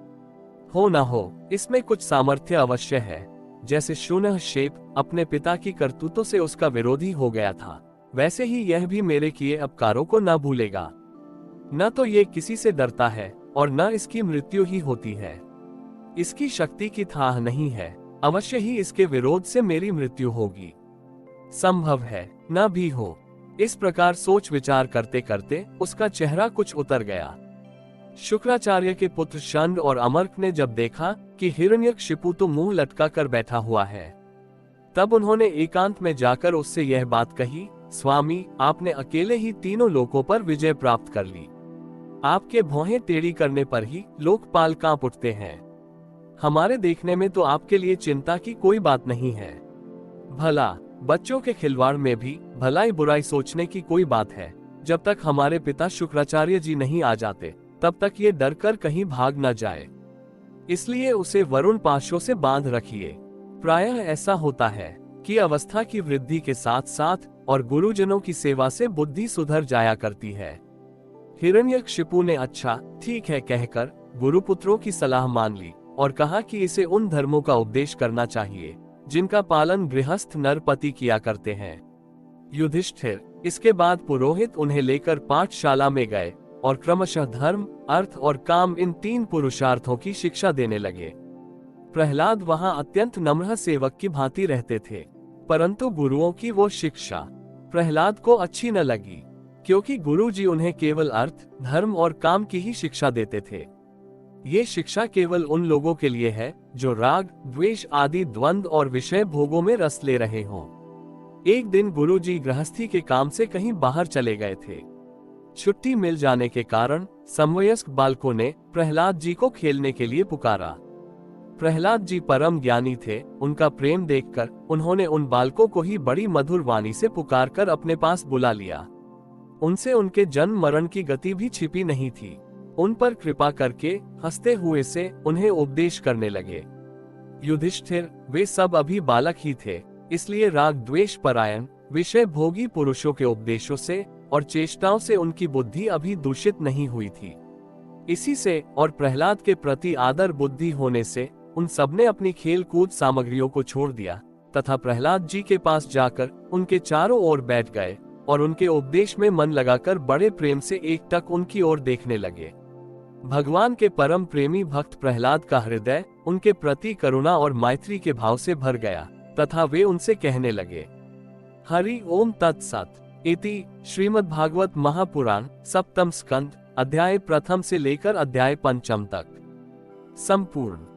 हो न हो इसमें कुछ सामर्थ्य अवश्य है। जैसे शून्यक्षेप अपने पिता की करतूतों से उसका विरोधी हो गया था, वैसे ही यह भी मेरे किए अपकारों को न भूलेगा। न तो ये किसी से डरता है और न इसकी मृत्यु ही होती है। इसकी शक्ति की थाह नहीं है, अवश्य ही इसके विरोध से मेरी मृत्यु होगी। संभव है न भी हो। इस प्रकार सोच विचार करते करते उसका चेहरा कुछ उतर गया। शुक्राचार्य के पुत्र शंड और अमर्क ने जब देखा कि हिरण्यकशिपु तो मुंह लटका कर बैठा हुआ है, तब उन्होंने एकांत में जाकर उससे यह बात कही, स्वामी, आपने अकेले ही तीनों लोकों पर विजय प्राप्त कर ली। आपके भौहें टेढ़ी करने पर ही लोकपाल कांप उठते हैं। हमारे देखने में तो आपके लिए चिंता की कोई बात नहीं है। भला बच्चों के खिलवाड़ में भी भलाई बुराई सोचने की कोई बात है। जब तक हमारे पिता शुक्राचार्य जी नहीं आ जाते, तब तक ये डर कर कहीं भाग न जाए। इसलिए उसे वरुण पाशों से बांध रखिए। प्रायः ऐसा होता है कि अवस्था की वृद्धि के साथ साथ और गुरुजनों की सेवा से बुद्धि सुधर जाया करती है। हिरण्यकशिपु ने अच्छा ठीक है कहकर गुरुपुत्रों की सलाह मान ली और कहा कि इसे उन धर्मों का उपदेश करना चाहिए जिनका पालन गृहस्थ नरपति किया करते हैं। युधिष्ठिर, इसके बाद पुरोहित उन्हें लेकर पाठशाला में गए और क्रमशः धर्म, अर्थ और काम इन तीन पुरुषार्थों की शिक्षा देने लगे। प्रहलाद वहां अत्यंत नम्र सेवक की भांति रहते थे, परंतु गुरुओं की वो शिक्षा प्रहलाद को अच्छी न लगी, क्योंकि गुरुजी उन्हें केवल अर्थ, धर्म और काम की ही शिक्षा देते थे। ये शिक्षा केवल उन लोगों के लिए है जो राग, द्वेष आदि द्वंद्व और विषय भोगों में रस ले रहे हों। एक दिन गुरुजी गृहस्थी के काम से कहीं बाहर चले गए थे। छुट्टी मिल जाने के कारण समवयस्क बालकों ने प्रहलाद जी को खेलने के लिए पुकारा। प्रहलाद जी परम ज्ञानी थे। उनका प्रेम देखकर उन्होंने उन बालकों को ही बड़ी मधुर वाणी से पुकारकर अपने पास बुला लिया। उनसे उनके जन्म मरण की गति भी छिपी नहीं थी। उन पर कृपा करके हंसते हुए से उन्हें उपदेश करने लगे। युधिष्ठिर, वे सब अभी बालक ही थे, इसलिए राग द्वेष परायण विषय भोगी पुरुषों के उपदेशों से और चेष्टाओं से उनकी बुद्धि अभी दूषित नहीं हुई थी। इसी से और प्रहलाद के प्रति आदर बुद्धि होने से उन सबने अपनी खेल कूद सामग्रियों को छोड़ दिया तथा प्रहलाद जी के पास जाकर उनके चारों ओर बैठ गए और उनके उपदेश में मन लगाकर बड़े प्रेम से एकटक उनकी ओर देखने लगे। भगवान के परम प्रेमी भक्त प्रहलाद का हृदय उनके प्रति करुणा और मैत्री के भाव से भर गया तथा वे उनसे कहने लगे, हरि ओम तत्सत। इति श्रीमद्भागवत महापुराण सप्तम स्कंद अध्याय प्रथम से लेकर अध्याय पंचम तक संपूर्ण।